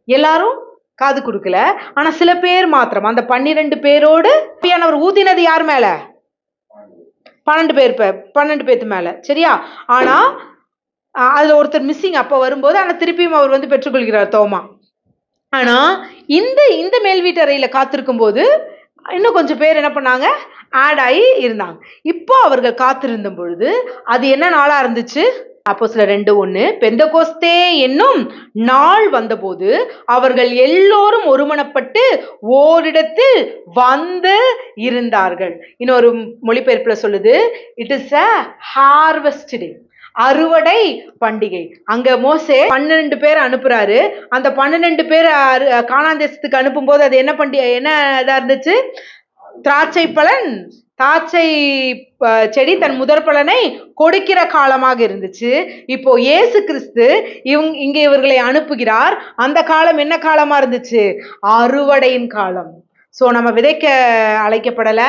எல்லாரும் காது கொடுக்கல. ஆனா சில பேர் மாத்திரம், அந்த 12 பேரோடு ஆவியானவர் ஊதினது யார் மேல? 12 பேர்த்து மேல. சரியா? ஆனா அதுல ஒருத்தர் மிஸ்ஸிங் அப்ப வரும்போது, ஆனா திருப்பியும் அவர் பெற்றுக்கொள்கிறார், தோமா. ஆனா இந்த மேல் வீட்டறையில காத்திருக்கும் போது இன்னும் கொஞ்சம் பேர் என்ன பண்ணாங்க? ஆட் ஆகி இருந்தாங்க. இப்போ அவர்கள் காத்திருந்த பொழுது அது என்ன நாளா இருந்துச்சு? அப்போஸ்தலர் 2:1, பெந்தெகோஸ்தே என்னும் நாள் வந்தபோது அவர்கள் எல்லோரும் ஒருமனப்பட்டு ஓரிடத்தில் வந்து இருந்தார்கள். இன்னொரு மொழிபெயர்ப்புல சொல்லுது, it is a harvest day, அறுவடை பண்டிகை. அங்க மோசே 12 பேர் அனுப்புறாரு. அந்த 12 பேர் கானான் தேசத்துக்கு அனுப்பும் போது அது என்ன பண்டிகை, என்ன இதா இருந்துச்சு? திராட்சை செடி தன் முதற் பலனை கொடுக்கிற காலமாக இருந்துச்சு. இப்போ இயேசு கிறிஸ்து இங்க இவர்களை அனுப்புகிறார். அந்த காலம் என்ன காலமா இருந்துச்சு? அறுவடையின் காலம். சோ நம்ம விதைக்க அழைக்கப்படல,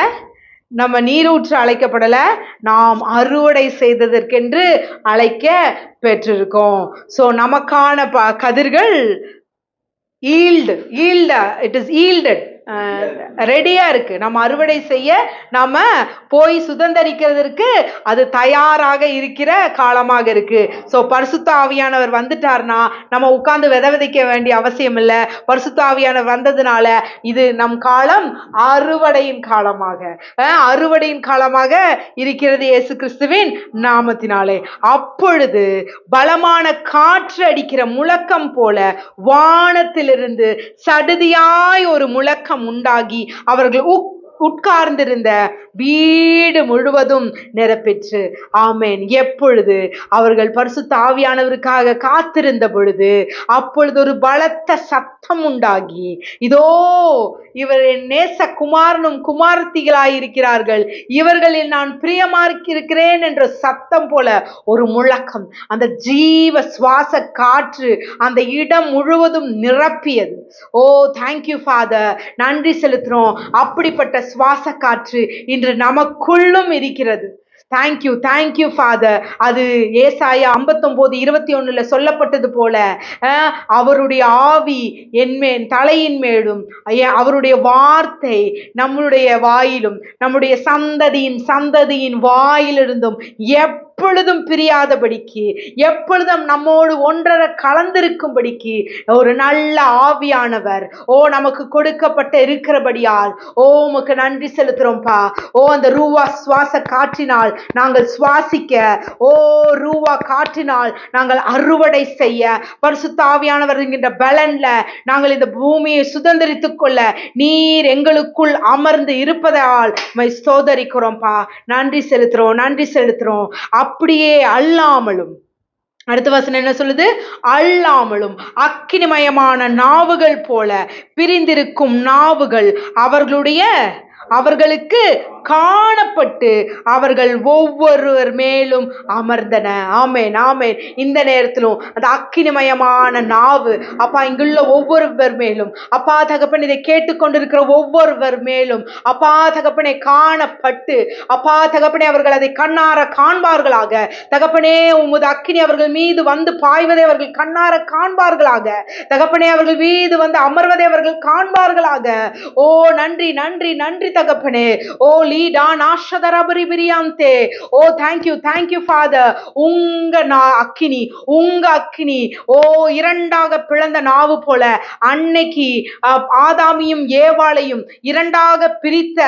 நம்ம நீரூற்று அழைக்கப்படல, நாம் அறுவடை செய்ததற்கென்று அழைக்க பெற்றிருக்கோம். சோ நமக்கான கதிர்கள் ரெடியா இருக்கு. நம்ம அறுவடை செய்ய, நாம போய் சுதந்தரிக்கிறதுக்கு அது தயாராக இருக்கிற காலமாக இருக்கு. சோ பரிசுத்த ஆவியானவர் வந்துட்டார்னா நம்ம உட்கார்ந்து விதைக்க வேண்டிய அவசியம் இல்லை. பரிசுத்த ஆவியானவர் வந்ததுனால இது நம் காலம் அறுவடையின் காலமாக இருக்கிறது, இயேசு கிறிஸ்துவின் நாமத்தினாலே. அப்பொழுது பலமான காற்று அடிக்கிற முழக்கம் போல வானத்திலிருந்து சடுதியாய் ஒரு முழக்கம் உண்டாகி அவர்கள் உட்கார்ந்திருந்த வீடு முழுவதும் நிரப்பிற்று. ஆமேன். எப்பொழுது அவர்கள் பரிசுத்த ஆவியானவருக்காக காத்திருந்த பொழுது அப்பொழுது ஒரு பலத்த சத்தம் உண்டாகி, இதோ இவர் என் நேச குமாரனும் குமாரத்திகளாயிருக்கிறார்கள், இவர்களில் நான் பிரியமாயிருக்கிறேன் என்ற சத்தம் போல ஒரு முழக்கம், அந்த ஜீவ சுவாச காற்று அந்த இடம் முழுவதும் நிரப்பியது. ஓ தேங்க்யூ ஃபாதர், நன்றி செலுத்துறோம். அப்படிப்பட்ட சுவாச காற்று இன்று நமக்குள்ளும் இருக்கிறது. Thank you father. அது ஏசாயா 59:21 சொல்லப்பட்டது போல அவருடைய ஆவி என்மேல் தலையின் மேலும், அவருடைய வார்த்தை நம்முடைய வாயிலும், நம்முடைய சந்ததியின் வாயிலிருந்தும் எப்பொழுதும் பிரியாதபடிக்கு, எப்பொழுதும் நம்மோடு ஒன்றர கலந்திருக்கும்படிக்கு ஒரு நல்ல ஆவியானவர் நமக்கு கொடுக்கப்பட்ட இருக்கிறபடியால் உமக்கு நன்றி செலுத்துறோம்பா. அந்த ரூவா சுவாச காற்றினால் நாங்கள் சுவாசிக்க, ரூவா காற்றினால் நாங்கள் அறுவடை செய்ய, பரிசுத்த ஆவியானவர் என்கின்ற பலன்ல நாங்கள் இந்த பூமியை சுதந்திரித்துக் கொள்ள நீர் எங்களுக்குள் அமர்ந்து இருப்பதால் ஸ்தோத்தரிக்கிறோம்பா. நன்றி செலுத்துறோம். அப்படியே அல்லாமலும், அடுத்த வசனம் என்ன சொல்லுது? அல்லாமலும் அக்கினிமயமான நாவுகள் போல பிரிந்திருக்கும் நாவுகள் அவர்களுடைய அவர்களுக்கு காணப்பட்டு அவர்கள் ஒவ்வொருவர் மேலும் அமர்ந்தன. ஆமென், ஆமென். இந்த நேரத்திலும் அந்த அக்கினிமயமான நாவு அப்பா இங்குள்ள ஒவ்வொருவர் மேலும் அப்பா தகப்பன் இதை கேட்டுக்கொண்டிருக்கிற ஒவ்வொருவர் மேலும் அப்பா தகப்பனை காணப்பட்டு அப்பா தகப்பனே அவர்கள் அதை கண்ணார காண்பார்களாக. தகப்பனே உமது அக்கினி அவர்கள் மீது வந்து பாய்வதை அவர்கள் கண்ணார காண்பார்களாக. தகப்பனே அவர்கள் மீது வந்து அமர்வதை அவர்கள் காண்பார்களாக. ஓ நன்றி நன்றி நன்றி தகப்பனே. ஓ லீடா நாஷதரபரி பிரியாந்தே. ஓ தேங்க்யூ ஃபாதர். உங்க அக்கினி ஓ இரண்டாக பிளந்த நாவு போல அன்னைக்கு ஆதாமியும் ஏவாளையும் இரண்டாக பிரித்த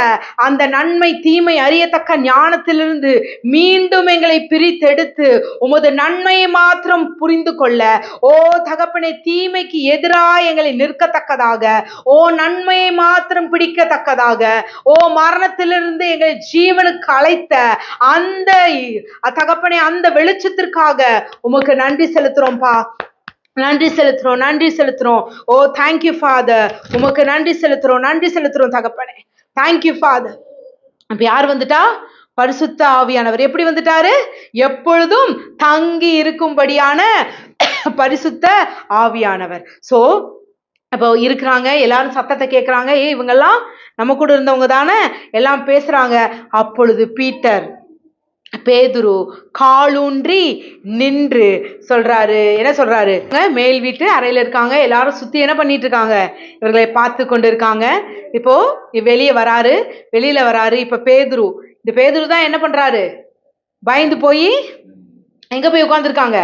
அந்த நன்மை தீமை அறியத்தக்க ஞானத்திலிருந்து மீண்டும் எங்களை பிரித்தெடுத்து உமது நன்மையை மாத்திரம் புரிந்து கொள்ள ஓ தகப்பனே தீமைக்கு எதிராக எங்களை நிற்கத்தக்கதாக ஓ நன்மையை மாத்திரம் பிடிக்கத்தக்கதாக ஓ மரணத்திலிருந்து எங்களை ஜீவனுக்கு அழைத்த அந்த தகப்பனே அந்த வெளிச்சத்திற்காக உமக்கு நன்றி செலுத்துறோம்பா. நன்றி செலுத்துறோம். ஓ தேங்க்யூ ஃபாதர். உமக்கு நன்றி செலுத்துறோம் தகப்பனே. Thank you father. அப்ப யார் வந்துட்டா? பரிசுத்த ஆவியானவர். எப்படி வந்துட்டாரு? எப்பொழுதும் தங்கி இருக்கும்படியான பரிசுத்த ஆவியானவர். சோ அப்போ இருக்கிறாங்க, எல்லாரும் சத்தத்தை கேட்கிறாங்க. இவங்கெல்லாம் நம்ம கூட இருந்தவங்க தானே, எல்லாம் பேசுறாங்க. அப்பொழுது பேதுரு காலூன்றி நின்று சொல்றாரு. என்ன சொல்றாரு? மேல் வீட்டு அறையில இருக்காங்க, எல்லாரும் சுத்தி என்ன பண்ணிட்டு இருக்காங்க? இவர்களை பார்த்து கொண்டு இருக்காங்க. இப்போ வெளியில வராரு. இப்ப இந்த பேதுரு தான் என்ன பண்றாரு? பயந்து போய் எங்க போய் உட்கார்ந்துருக்காங்க?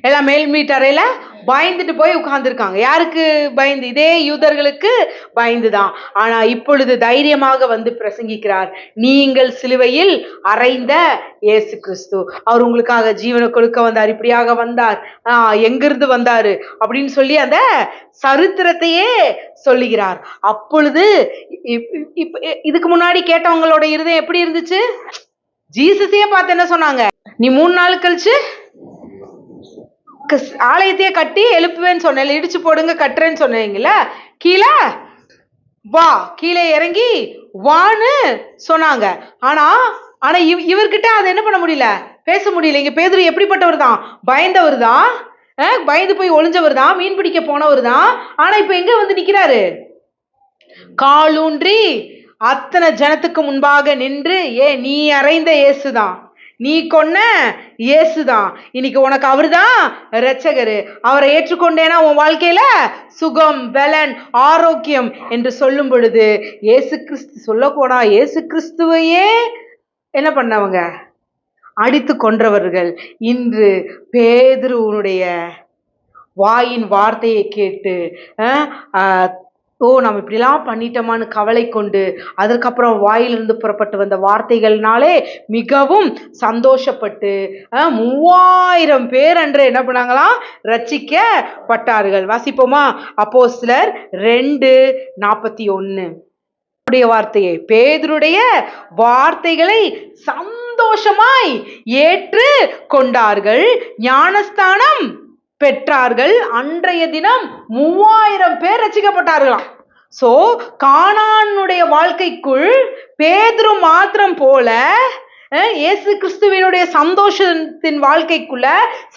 எல்லாம் மேல் வீட்டு அறையில பயந்துட்டு போய் உட்கார்ந்துருக்காங்க. யாருக்கு பயந்து? இதே யூதர்களுக்கு பயந்துதான். ஆனா இப்பொழுது தைரியமாக வந்து பிரசங்கிக்கிறார். நீங்கள் சிலுவையில் அறைந்த இயேசு கிறிஸ்து, அவர் உங்களுக்காக ஜீவனை கொடுக்க வந்தார், இப்படியாக வந்தார், எங்கிருந்து வந்தாரு அப்படின்னு சொல்லி அந்த சரித்திரத்தையே சொல்லுகிறார். அப்பொழுது இதுக்கு முன்னாடி கேட்டவங்களோட இருதயம் எப்படி இருந்துச்சு? ஜீசஸையே பார்த்து என்ன சொன்னாங்க? நீ 3 நாள் கழிச்சு ஆலயத்தையே கட்டி எழுப்புவேன்னு சொன்ன, இடிச்சு போடுங்க கட்டுறேன்னு சொன்னீங்கல்ல, கீழே இறங்கி வான்னு சொன்னாங்க. ஆனா இவர்கிட்ட அதை என்ன பண்ண முடியல, பேச முடியல. இங்க பேதுரு எப்படிப்பட்டவர் தான்? பயந்தவர் தான், பயந்து போய் ஒளிஞ்சவர் தான், மீன் பிடிக்க போனவர் தான். ஆனா இப்ப எங்க வந்து நிக்கிறாரு? காலூன்றி அத்தனை ஜனத்துக்கு முன்பாக நின்று, நீ அறைந்த இயேசுதான், நீ கொன்ன இயேசுதான், இன்னைக்கு உனக்கு அவர்தான் இரட்சகரு, அவரை ஏற்றுக்கொண்டேனா உன் வாழ்க்கையில சுகம், பலன், ஆரோக்கியம் என்று சொல்லும் பொழுது இயேசு கிறிஸ்து சொல்லக்கூடா, இயேசு கிறிஸ்துவையே என்ன பண்ணவங்க? அடித்து கொன்றவர்கள் இன்று பேதுருவுடைய வாயின் வார்த்தையை கேட்டு நம்ம இப்படிலாம் பண்ணிட்டோமான்னு கவலை கொண்டு அதற்கப்புறம் வாயிலிருந்து புறப்பட்டு வந்த வார்த்தைகள்னாலே மிகவும் சந்தோஷப்பட்டு 3000 பேர் அன்று என்ன பண்ணாங்களாம்? ரட்சிக்கப்பட்டார்கள். வாசிப்போமா? அப்போஸ்தலர் 2:41 வார்த்தையை, பேதுருடைய வார்த்தைகளை சந்தோஷமாய் ஏற்று கொண்டார்கள், ஞானஸ்தானம் பெற்றார்கள். அன்றைய தினம் 3000 பேர் ரட்சிக்கப்பட்டார்களாம். சோ கானானுடைய வாழ்க்கைக்குள் பேதுரு மாத்திரம் போல இயேசு கிறிஸ்துவினுடைய சந்தோஷத்தின் வாழ்க்கைக்குள்ள,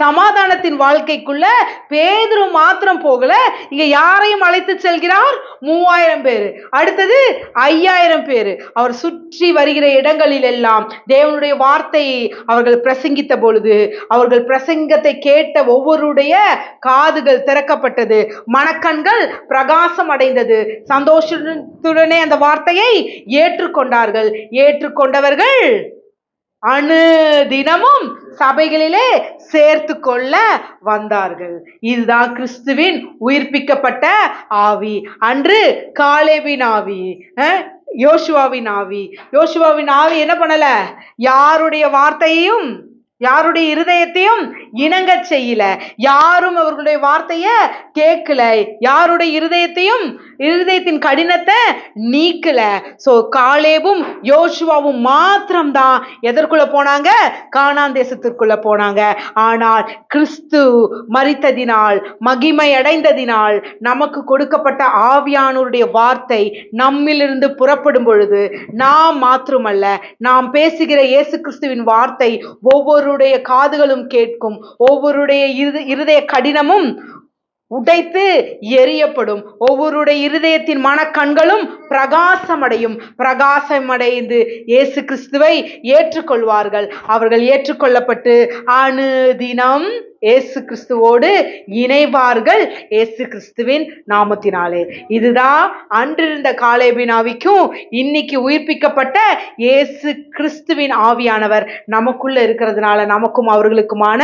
சமாதானத்தின் வாழ்க்கைக்குள்ள பேதுரு மாத்திரம் போகல. இங்க யாரையும் அழைத்து செல்கிறார்? 3000 பேர். அடுத்தது 5000 பேர். அவர் சுற்றி வருகிற இடங்களில் எல்லாம் தேவனுடைய வார்த்தையை அவர்கள் பிரசங்கித்த பொழுது, அவர்கள் பிரசங்கத்தை கேட்ட ஒவ்வொருடைய காதுகள் திறக்கப்பட்டது, மனக்கண்கள் பிரகாசம் அடைந்தது, சந்தோஷத்துடனே அந்த வார்த்தையை ஏற்றுக்கொண்டார்கள். ஏற்றுக்கொண்டவர்கள் அனுதினமும் சபைகளிலே சேர்த்து கொள்ள வந்தார்கள். இதுதான் கிறிஸ்துவின் உயிர்ப்பிக்கப்பட்ட ஆவி. அன்று காலேபின் ஆவி, யோசுவாவின் ஆவி என்ன பண்ணல? யாருடைய வார்த்தையையும் யாருடைய இருதயத்தையும் இணங்க செய்யல, யாரும் அவர்களுடைய வார்த்தைய கேட்கல, யாருடைய இருதயத்தையும் இருதயத்தின் கடினத்தை நீக்கல. சோ காலேபும் யோசுவாவும் மாத்திரம்தான் எதற்குள்ள போனாங்க? கானான் தேசத்திற்குள்ள போனாங்க. ஆனால் கிறிஸ்து மரித்ததினால், மகிமை அடைந்ததினால், நமக்கு கொடுக்கப்பட்ட ஆவியானவருடைய வார்த்தை நம்மிலிருந்து புறப்படும் பொழுது நாம் மாத்திரமல்ல, நாம் பேசுகிற இயேசு கிறிஸ்துவின் வார்த்தை ஒவ்வொருடைய காதுகளும் கேட்கும். ஒவ்வொருடைய இருதய கடினமும் உடைத்து எரியப்படும். ஒவ்வொருடைய இருதயத்தின் மனக்கண்களும் பிரகாசமடையும். பிரகாசமடைந்து இயேசு கிறிஸ்துவை ஏற்றுக்கொள்வார்கள். அவர்கள் ஏற்றுக்கொள்ளப்பட்டு அனுதினம் இயேசு கிறிஸ்துவோடு இணைவார்கள், இயேசு கிறிஸ்துவின் நாமத்தினாலே. இதுதான் அன்றிருந்த காலேபின் ஆவிக்கும் இன்னைக்கு உயிர்ப்பிக்கப்பட்ட இயேசு கிறிஸ்துவின் ஆவியானவர் நமக்குள்ள இருக்கிறதுனால நமக்கும் அவர்களுக்குமான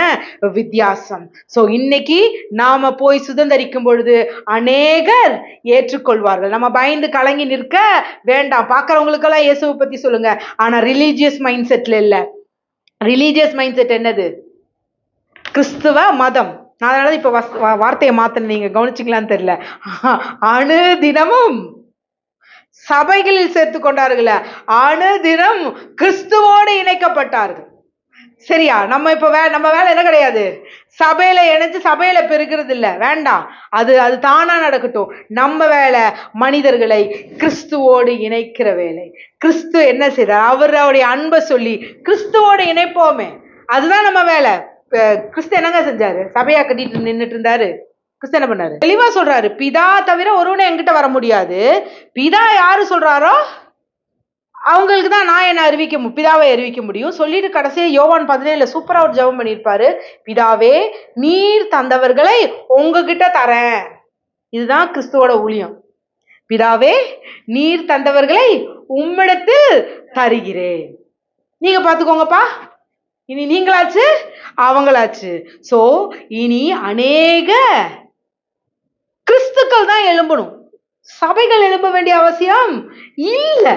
வித்தியாசம். சோ இன்னைக்கு நாம போய் சுதந்தரிக்கும் பொழுது அநேகர் ஏற்றுக்கொள்வார்கள். நம்ம பயந்து கலங்கி நிற்க வேண்டாம். பார்க்கறவங்களுக்கெல்லாம் இயேசுவை பத்தி சொல்லுங்க. ஆனா ரிலீஜியஸ் மைண்ட் செட்ல இல்ல. ரிலீஜியஸ் மைண்ட் செட் என்னது? கிறிஸ்துவ மதம். அதனால இப்ப வார்த்தையை மாத்தன, நீங்க கவனிச்சிக்கலான்னு தெரியல. அனுதினமும் சபைகளில் சேர்த்து கொண்டார்கள், அனுதினம் கிறிஸ்துவோடு இணைக்கப்பட்டார்கள். சரியா? நம்ம இப்ப நம்ம வேலை என்ன கிடையாது, சபையில இணைச்சு சபையில பெருகிறது இல்ல, வேண்டாம். அது தானா நடக்கட்டும். நம்ம வேலை மனிதர்களை கிறிஸ்துவோடு இணைக்கிற வேலை. கிறிஸ்து என்ன செய்றார்? அவருடைய அன்பை சொல்லி கிறிஸ்துவோடு இணைப்போமே, அதுதான் நம்ம வேலை. கிறிஸ்து என்னங்க செஞ்சாரு? சபையா கட்டிட்டு நின்றுட்டு இருந்தாரு. கிறிஸ்து என்ன பண்ணாரு? தெளிவா சொல்றாரு, பிதா தவிர ஒருவனே என்கிட்ட வர முடியாது. பிதா யாரு சொல்றாரோ அவங்களுக்கு தான் நான் என்ன பிதாவை அறிவிக்க முடியும் சொல்லிட்டு கடைசியா யோவான் 17 சூப்பரா ஒரு ஜெபம் பண்ணியிருப்பாரு. பிதாவே, நீர் தந்தவர்களை உங்ககிட்ட தரேன். இதுதான் கிறிஸ்துவோட ஊழியம். பிதாவே, நீர் தந்தவர்களை உம்மிடத்தில் தருகிறேன். நீங்க பாத்துக்கோங்கப்பா. இனி நீங்களாச்சு அவங்களாச்சு. சோ இனி அநேக கிறிஸ்துக்கள் தான் எழும்பணும். சபைகள் எழும்ப வேண்டிய அவசியம் இல்ல.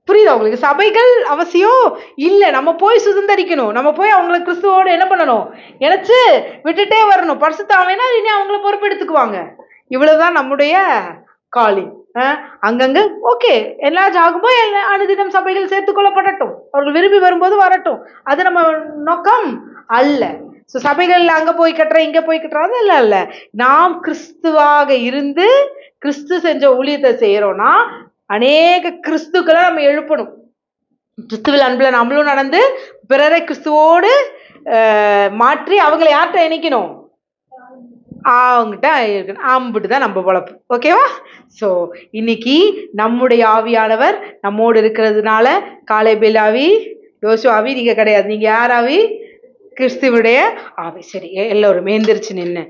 புரியுதா உங்களுக்கு? சபைகள் அவசியம் இல்ல. நம்ம போய் சுதந்தரிக்கணும். நம்ம போய் அவங்களை கிறிஸ்துவோட என்ன பண்ணணும்? இணைச்சு விட்டுட்டே வரணும். பரிசுத்தாவினா இனி அவங்கள பொறுப்பெடுத்துக்குவாங்க. இவ்வளவுதான் நம்முடைய காலிங். அங்கங்க ஓகே, எல்லா ஜாகும்போது அனுதினம் சபைகள் சேர்த்துக் கொள்ளப்படட்டும். அவர்கள் விரும்பி வரும்போது வரட்டும். அது நம்ம நோக்கம் அல்ல. சபைகள் அங்க போய் கட்டுற இங்க போய் கட்டுறது இல்ல. நாம் கிறிஸ்துவாக இருந்து கிறிஸ்து செஞ்ச ஊழியத்தை செய்யறோம்னா அநேக கிறிஸ்துக்களை நம்ம எழுப்பணும். கிறிஸ்துவில் அன்புல நம்மளும் நடந்து பிறரை கிறிஸ்துவோடு மாற்றி அவங்களை யார்கிட்ட இணைக்கணும்? அவங்ககிட்ட இருக்கணும். அம்பிட்டுதான் நம்ம பொழப்பு. ஓகேவா? ஸோ இன்னைக்கு நம்முடைய ஆவியானவர் நம்மோடு இருக்கிறதுனால காலேபேல் ஆவி, யோசுவா ஆவி நீங்க கிடையாது. நீங்க யார் ஆவி? கிறிஸ்துவுடைய ஆவி. சரி, எல்லோரும் எழுந்திரிச்சு நின்று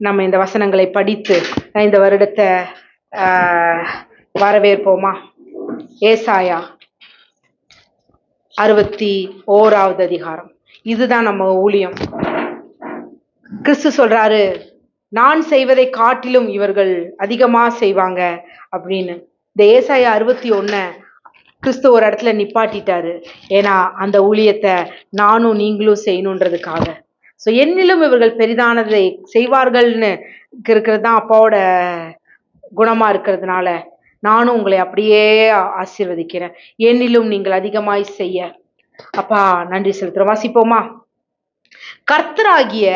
நம்ம இந்த வசனங்களை படித்து இந்த வருடத்தை வரவேற்போமா? ஏசாயா 61வது அதிகாரம். இதுதான் நம்ம ஊழியம். கிறிஸ்து சொல்றாரு, நான் செய்வதை காட்டிலும் இவர்கள் அதிகமா செய்வாங்க அப்படின்னு. இந்த ஏசாயா 61 கிறிஸ்து ஒரு இடத்துல நிப்பாட்டிட்டாரு. ஏன்னா அந்த ஊழியத்தை நானும் நீங்களும் செய்யணுன்றதுக்காக. ஸோ என்னிலும் இவர்கள் பெரிதானதை செய்வார்கள்னு இருக்கிறது தான் அப்பாவோட குணமா இருக்கிறதுனால நானும் உங்களை அப்படியே ஆசீர்வதிக்கிறேன். என்னிலும் நீங்கள் அதிகமாய் செய்ய அப்பா நன்றி செலுத்துறோம். வாசிப்போமா? கர்த்தராகிய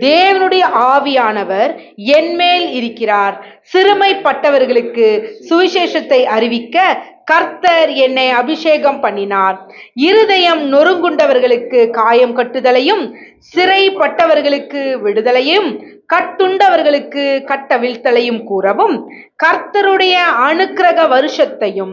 தேவனுடைய ஆவியானவர் என்மேல் இருக்கிறார். சிறுமைப்பட்டவர்களுக்கு சுவிசேஷத்தை அறிவிக்க கர்த்தர் என்னை அபிஷேகம் பண்ணினார். இருதயம் நொறுங்குண்டவர்களுக்கு காயம் கட்டுதலையும், சிறைப்பட்டவர்களுக்கு விடுதலையும், கட்டுண்டவர்களுக்கு கட்டவிழ்த்தலையும் கூறவும், கர்த்தருடைய அனுக்கிரக வருஷத்தையும்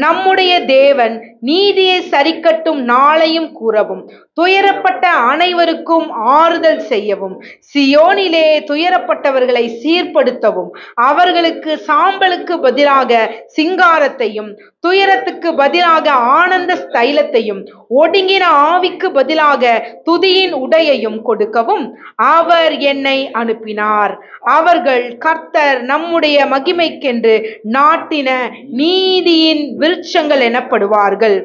நம்முடைய தேவன் நீதியை சரிக்கட்டும் நாளையும் கூறவும், துயரப்பட்ட அனைவருக்கும் ஆறுதல் செய்யவும், சியோனிலே துயரப்பட்டவர்களை சீர்படுத்தவும், அவர்களுக்கு சாம்பலுக்கு பதிலாக சிங்காரத்தையும், துயரத்துக்கு பதிலாக ஆனந்த ஸ்தைலத்தையும், ஒடுங்கின ஆவிக்கு பதிலாக துதியின் உடையையும் கொடுக்கவும் அவர் என்னை அனுப்பினார். அவர்கள் கர்த்தர் நம்முடைய மகிமைக்கென்று நாட்டின நீதியின் விருட்சங்கள் எனப்படுவார்கள்.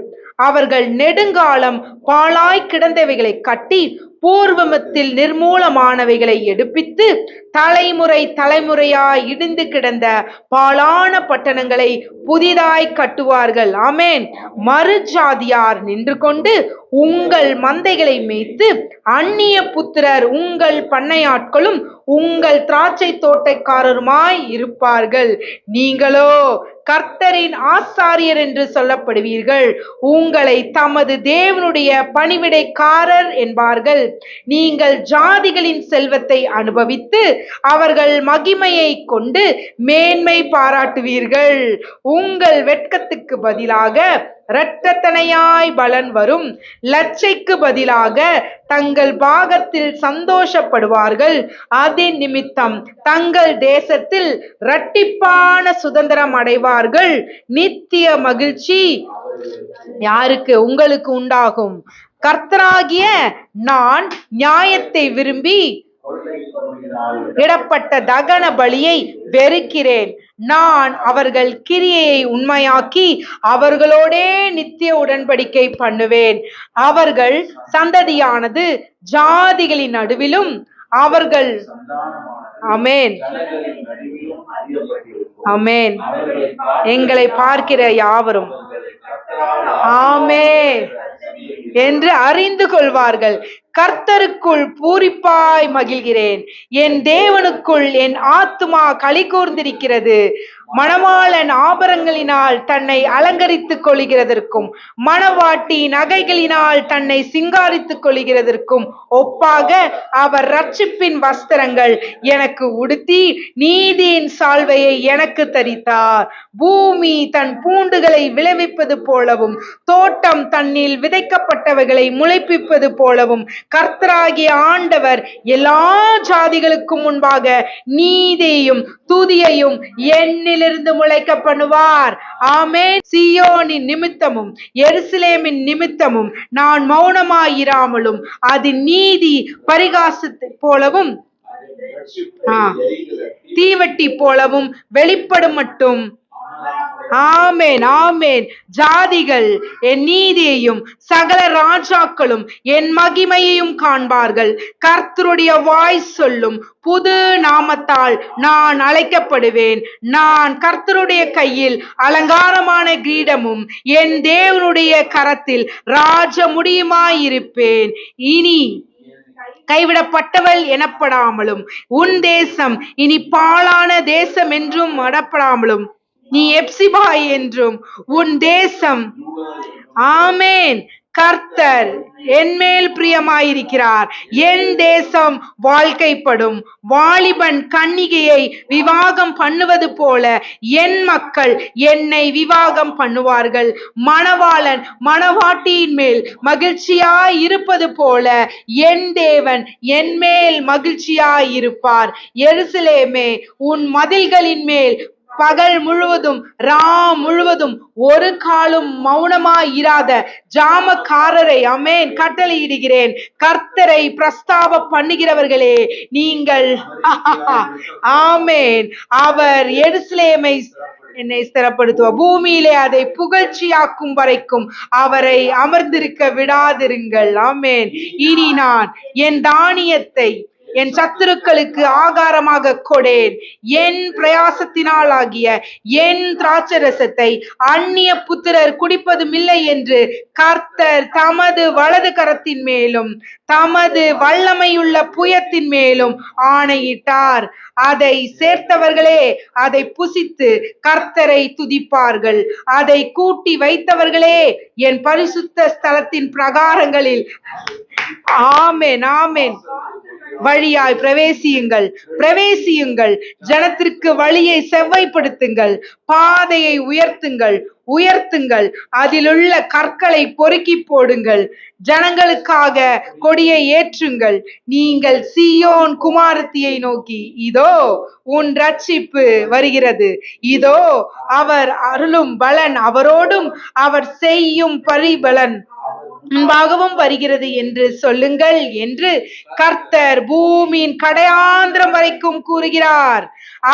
அவர்கள் நெடுங்காலம் பாழாய் கிடந்தவைகளை கட்டி பூர்வமத்தில் நிர்மூலமானவைகளை எடுப்பித்து தலைமுறை தலைமுறையாய் இடிந்து கிடந்த பாழான பட்டணங்களை புதிதாய் கட்டுவார்கள். ஆமென். மறுஜாதியார் நின்று கொண்டு உங்கள் மந்தைகளை மேய்த்து அந்நிய புத்திரர் உங்கள் பண்ணையாட்களும் உங்கள் திராட்சை தோட்டக்காரருமாய் இருப்பார்கள். நீங்களோ கர்த்தரின் ஆசாரியர் என்று சொல்லப்படுவீர்கள். உங்களை தமது தேவனுடைய பணிவிடைக்காரர் என்பார்கள். நீங்கள் ஜாதிகளின் செல்வத்தை அனுபவித்து அவர்கள் மகிமையை கொண்டு மேன்மை பாராட்டுவீர்கள். உங்கள் வெட்கத்துக்கு பதிலாக இரட்டத்தனையாய் பலன் வரும். லட்சைக்கு பதிலாக தங்கள் பாகத்தில் சந்தோஷப்படுவார்கள். அதன் நிமித்தம் தங்கள் தேசத்தில் இரட்டிப்பான சுதந்திரம் அடைவார்கள். நித்திய மகிழ்ச்சி யாருக்கு? உங்களுக்கு உண்டாகும். கர்த்தராகிய நான் நியாயத்தை விரும்பி இடப்பட்ட தகன பலியை வெறுக்கிறேன். நான் அவர்கள் கிரியையை உண்மையாக்கி அவர்களோடே நித்திய உடன்படிக்கை பண்ணுவேன். அவர்கள் சந்ததியானது ஜாதிகளின் நடுவிலும் அவர்கள் ஆமென் ஆமென் எங்களை பார்க்கிற யாவரும் ஆமென் என்று அறிந்து கொள்வார்கள். கர்த்தருக்குள் பூரிப்பாய் மகிழ்கிறேன். என் தேவனுக்குள் என் ஆத்துமா களி கூர்ந்திருக்கிறது. மணவாளன் ஆபரணங்களினால் தன்னை அலங்கரித்துக் கொள்கிறதற்கும் மணவாட்டி நகைகளினால் தன்னை சிங்காரித்துக் கொள்கிறதற்கும் ஒப்பாக அவர் ரட்சிப்பின் வஸ்திரங்கள் எனக்கு உடுத்தி நீதியின் சால்வையை எனக்கு தரித்தார். பூமி தன் பூண்டுகளை விளைவிப்பது போலவும் தோட்டம் தன்னில் விதைக்கப்பட்டவைகளை முளைப்பிப்பது போலவும் கர்த்தராகிய ஆண்டவர் எல்லா ஜாதிகளுக்கும் முன்பாக நீதியையும் துதியையும் என்னிலிருந்து முளைக்க பண்ணுவார். ஆமென். சீயோனின் நிமித்தமும் எருசலேமின் நிமித்தமும் நான் மௌனமாயிராமலும் அது நீதி பரிகாசத்தை போலவும் தீவட்டி போலவும் வெளிப்படும் மட்டும் ஆமென் ஆமென். ஜாதிகள் என் நீதியையும் சகல ராஜாக்களும் என் மகிமையையும் காண்பார்கள். கர்த்தருடைய வாய் சொல்லும் புது நாமத்தால் நான் அழைக்கப்படுவேன். நான் கர்த்தருடைய கையில் அலங்காரமான கிரீடமும் என் தேவனுடைய கரத்தில் ராஜ முடியுமாயிருப்பேன். இனி கைவிடப்பட்டவள் எனப்படாமலும் உன் தேசம் இனி பாழான தேசம் என்றும் அடப்படாமலும் நீ எப்சிபாய் என்றும் உன் தேசம் ஆமென். கர்த்தர் என்மேல் பிரியமாயிருக்கிறார். என் தேசம் வாழ்க்கைப்படும். வாலிபன் கன்னிகையை விவாகம் பண்ணுவது போல என் மக்கள் என்னை விவாகம் பண்ணுவார்கள். மணவாளன் மணவாட்டியின் மேல் மகிழ்ச்சியாய் இருப்பது போல என் தேவன் என்மேல் ஜாமக்காரரை இருப்பார். எருசலேமே, உன் மதில்களின் மேல் பகல் முழுவதும் முழுவதும் ஒரு காலும் மௌனமாயிராத ஜாமக்காரரை ஆமென் கட்டளையிடுகிறேன். கர்த்தரை பிரஸ்தாப பண்ணுகிறவர்களே நீங்கள் ஆமென். அவர் எருசலேமை என்னை ஸ்திரப்படுத்துவார். பூமியிலே அதை புகழ்ச்சியாக்கும் வரைக்கும் அவரை அமர்ந்திருக்க விடாதிருங்கள். ஆமென். இனி நான் என் தானியத்தை என் சத்துருக்களுக்கு ஆகாரமாக கொடேன். என் பிரயாசத்தினால் ஆகிய என் திராட்சரசத்தை அந்நிய புத்திரர் குடிப்பதும் இல்லை என்று கர்த்தர் தமது வலது கரத்தின் மேலும் தமது வல்லமையுள்ள புயத்தின் மேலும் ஆணையிட்டார். அதை சேர்த்தவர்களே அதை புசித்து கர்த்தரை துதிப்பார்கள். அதை கூட்டி வைத்தவர்களே என் பரிசுத்த ஸ்தலத்தின் பிரகாரங்களில் ஆமென் ஆமென் வழியாய் பிரவேசியுங்கள் பிரவேசியுங்கள். ஜனத்திற்கு வழியை செவ்வாய்ப்படுத்துங்கள். பாதையை உயர்த்துங்கள் உயர்த்துங்கள். அதிலுள்ள கற்களை பொறுக்கி போடுங்கள். ஜனங்களுக்காக கொடியை ஏற்றுங்கள். நீங்கள் சீயோன் குமாரத்தியை நோக்கி இதோ உன் ரட்சிப்பு வருகிறது. இதோ அவர் அருளும் பலன் அவரோடும் அவர் செய்யும் பரிபலன் முன்பாகவும் வருகிறது என்று சொல்லுங்கள் என்று கர்த்தர் பூமியின் கடையாந்திரம் வரைக்கும் கூறுகிறார்.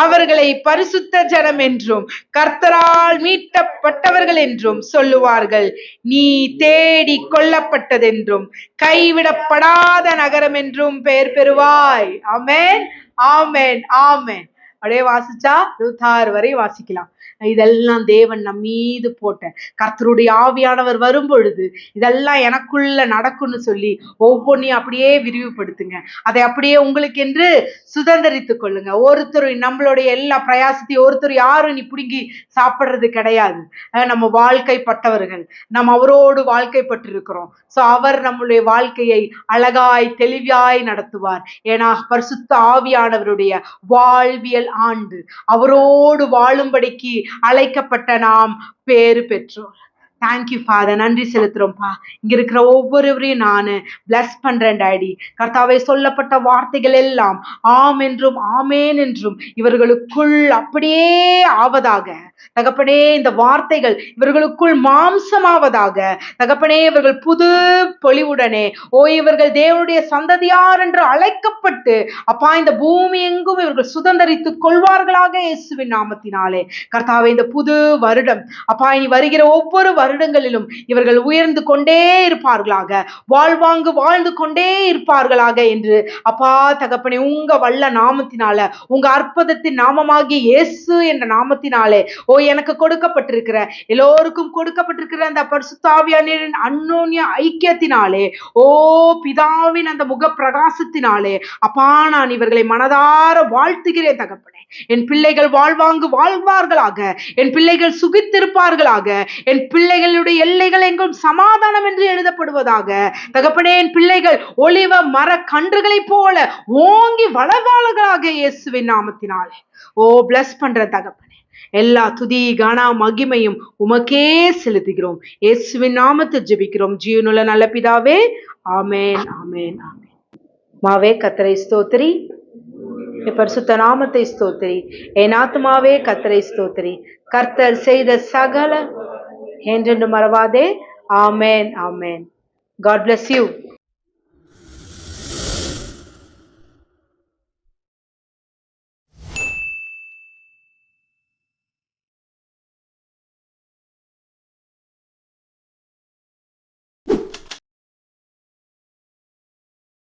அவர்களை பரிசுத்த ஜனம் என்றும் கர்த்தரால் மீட்கப்பட்டவர்கள் என்றும் சொல்லுவார்கள். நீ தேடி கொள்ளப்பட்டதென்றும் கைவிடப்படாத நகரம் என்றும் பெயர் பெறுவாய். ஆமென், ஆமென், ஆமென். அப்படியே வாசிச்சா 26 வரை வாசிக்கலாம். இதெல்லாம் தேவன் நம் மீது போட்ட கர்த்தருடைய ஆவியானவர் வரும் பொழுது இதெல்லாம் எனக்குள்ள நடக்கும்னு சொல்லி ஒவ்வொன்றையும் அப்படியே விரிவுபடுத்துங்க. அதை அப்படியே உங்களுக்கு என்று சுதந்திரித்துக் கொள்ளுங்க. ஒருத்தரும் நம்மளுடைய எல்லா பிரயாசத்தையும் ஒருத்தர் யாரும் நீ பிடுங்கி சாப்பிடுறது கிடையாது. நம்ம வாழ்க்கைப்பட்டவர்கள், நம்ம அவரோடு வாழ்க்கைப்பட்டிருக்கிறோம். சோ அவர் நம்முடைய வாழ்க்கையை அழகாய் தெளிவாய் நடத்துவார். ஏன்னா பரிசுத்த ஆவியானவருடைய வாழ்வியல் ஆண்டு, அவரோடு வாழும்படிக்கு அழைக்கப்பட்ட நாம் பேறு பெற்றோர். Thank you father. நன்றி செலுத்துறோம்ப்பா. இங்க இருக்கிற ஒவ்வொருவரையும் நான் பிளஸ் பண்றேன் டாடி. கர்த்தாவே, சொல்லப்பட்ட வார்த்தைகள் எல்லாம் ஆம் என்றும் ஆமேன் என்றும் இவர்களுக்குள் அப்படியே ஆவதாக தகப்பனே. இந்த வார்த்தைகள் இவர்களுக்குள் மாம்சமாவதாக தகப்பனே. இவர்கள் புது பொலிவுடனே இவர்கள் தேவனுடைய சந்ததியார் என்று அழைக்கப்பட்டு அப்பா இந்த பூமி எங்கும் இவர்கள் சுதந்தரித்துக் கொள்வார்களாக இயேசுவின் நாமத்தினாலே. கர்த்தாவே, இந்த புது வருடம் அப்பா இனி வருகிற ஒவ்வொரு வருடங்களிலும் இவர்கள் உயர்ந்து கொண்டே இருப்பார்களாக, வாழ்வாங்கு வாழ்ந்து கொண்டே இருப்பார்களாக என்று அப்பா தகப்பனே உங்க வல்ல நாமத்தினால, உங்க அற்புதத்தின் நாமமாகிய இயேசு என்ற நாமத்தினாலே எனக்கு கொடுக்கப்பட்டிருக்கிற எல்லோருக்கும் கொடுக்கப்பட்டிருக்கிற அந்த பரிசுத்த ஆவியானவரின் அன்யோன்ய ஐக்கியத்தினாலே பிதாவின் அந்த முக பிரகாசத்தினாலே அப்பா நான் இவர்களை மனதார வாழ்த்துகிறேன் தகப்பனே. என் பிள்ளைகள் வாழ்வாங்கு வாழ்வார்களாக, என் பிள்ளைகள் சுகித்திருப்பார்களாக, என் பிள்ளைகளுடைய எல்லைகள் எங்கும் சமாதானம் என்று எழுதப்படுவதாக தகப்பனே. என் பிள்ளைகள் ஒலிவ மர கன்றுகளை போல ஓங்கி வளர்வார்களாக இயேசுவின் நாமத்தினாலே. பிளஸ் பண்ற தகப்பனே. எல்லா துதி கன மகிமையும் உமக்கே செலுத்துகிறோம். இயேசுவின் நாமத்தில் ஜெபிக்கிறோம் ஜீவனுள்ள நல்ல பிதாவே. ஆமென், ஆமென், ஆமென். மாவே கர்த்தரை ஸ்தோத்திரி, பரிசுத்த நாமத்தை ஸ்தோத்திரி. என் ஆத்துமாவே கர்த்தரை ஸ்தோத்திரி. கர்த்தர் செய்த சகல என்றென்று மறவாதே. ஆமென், ஆமென். God bless you.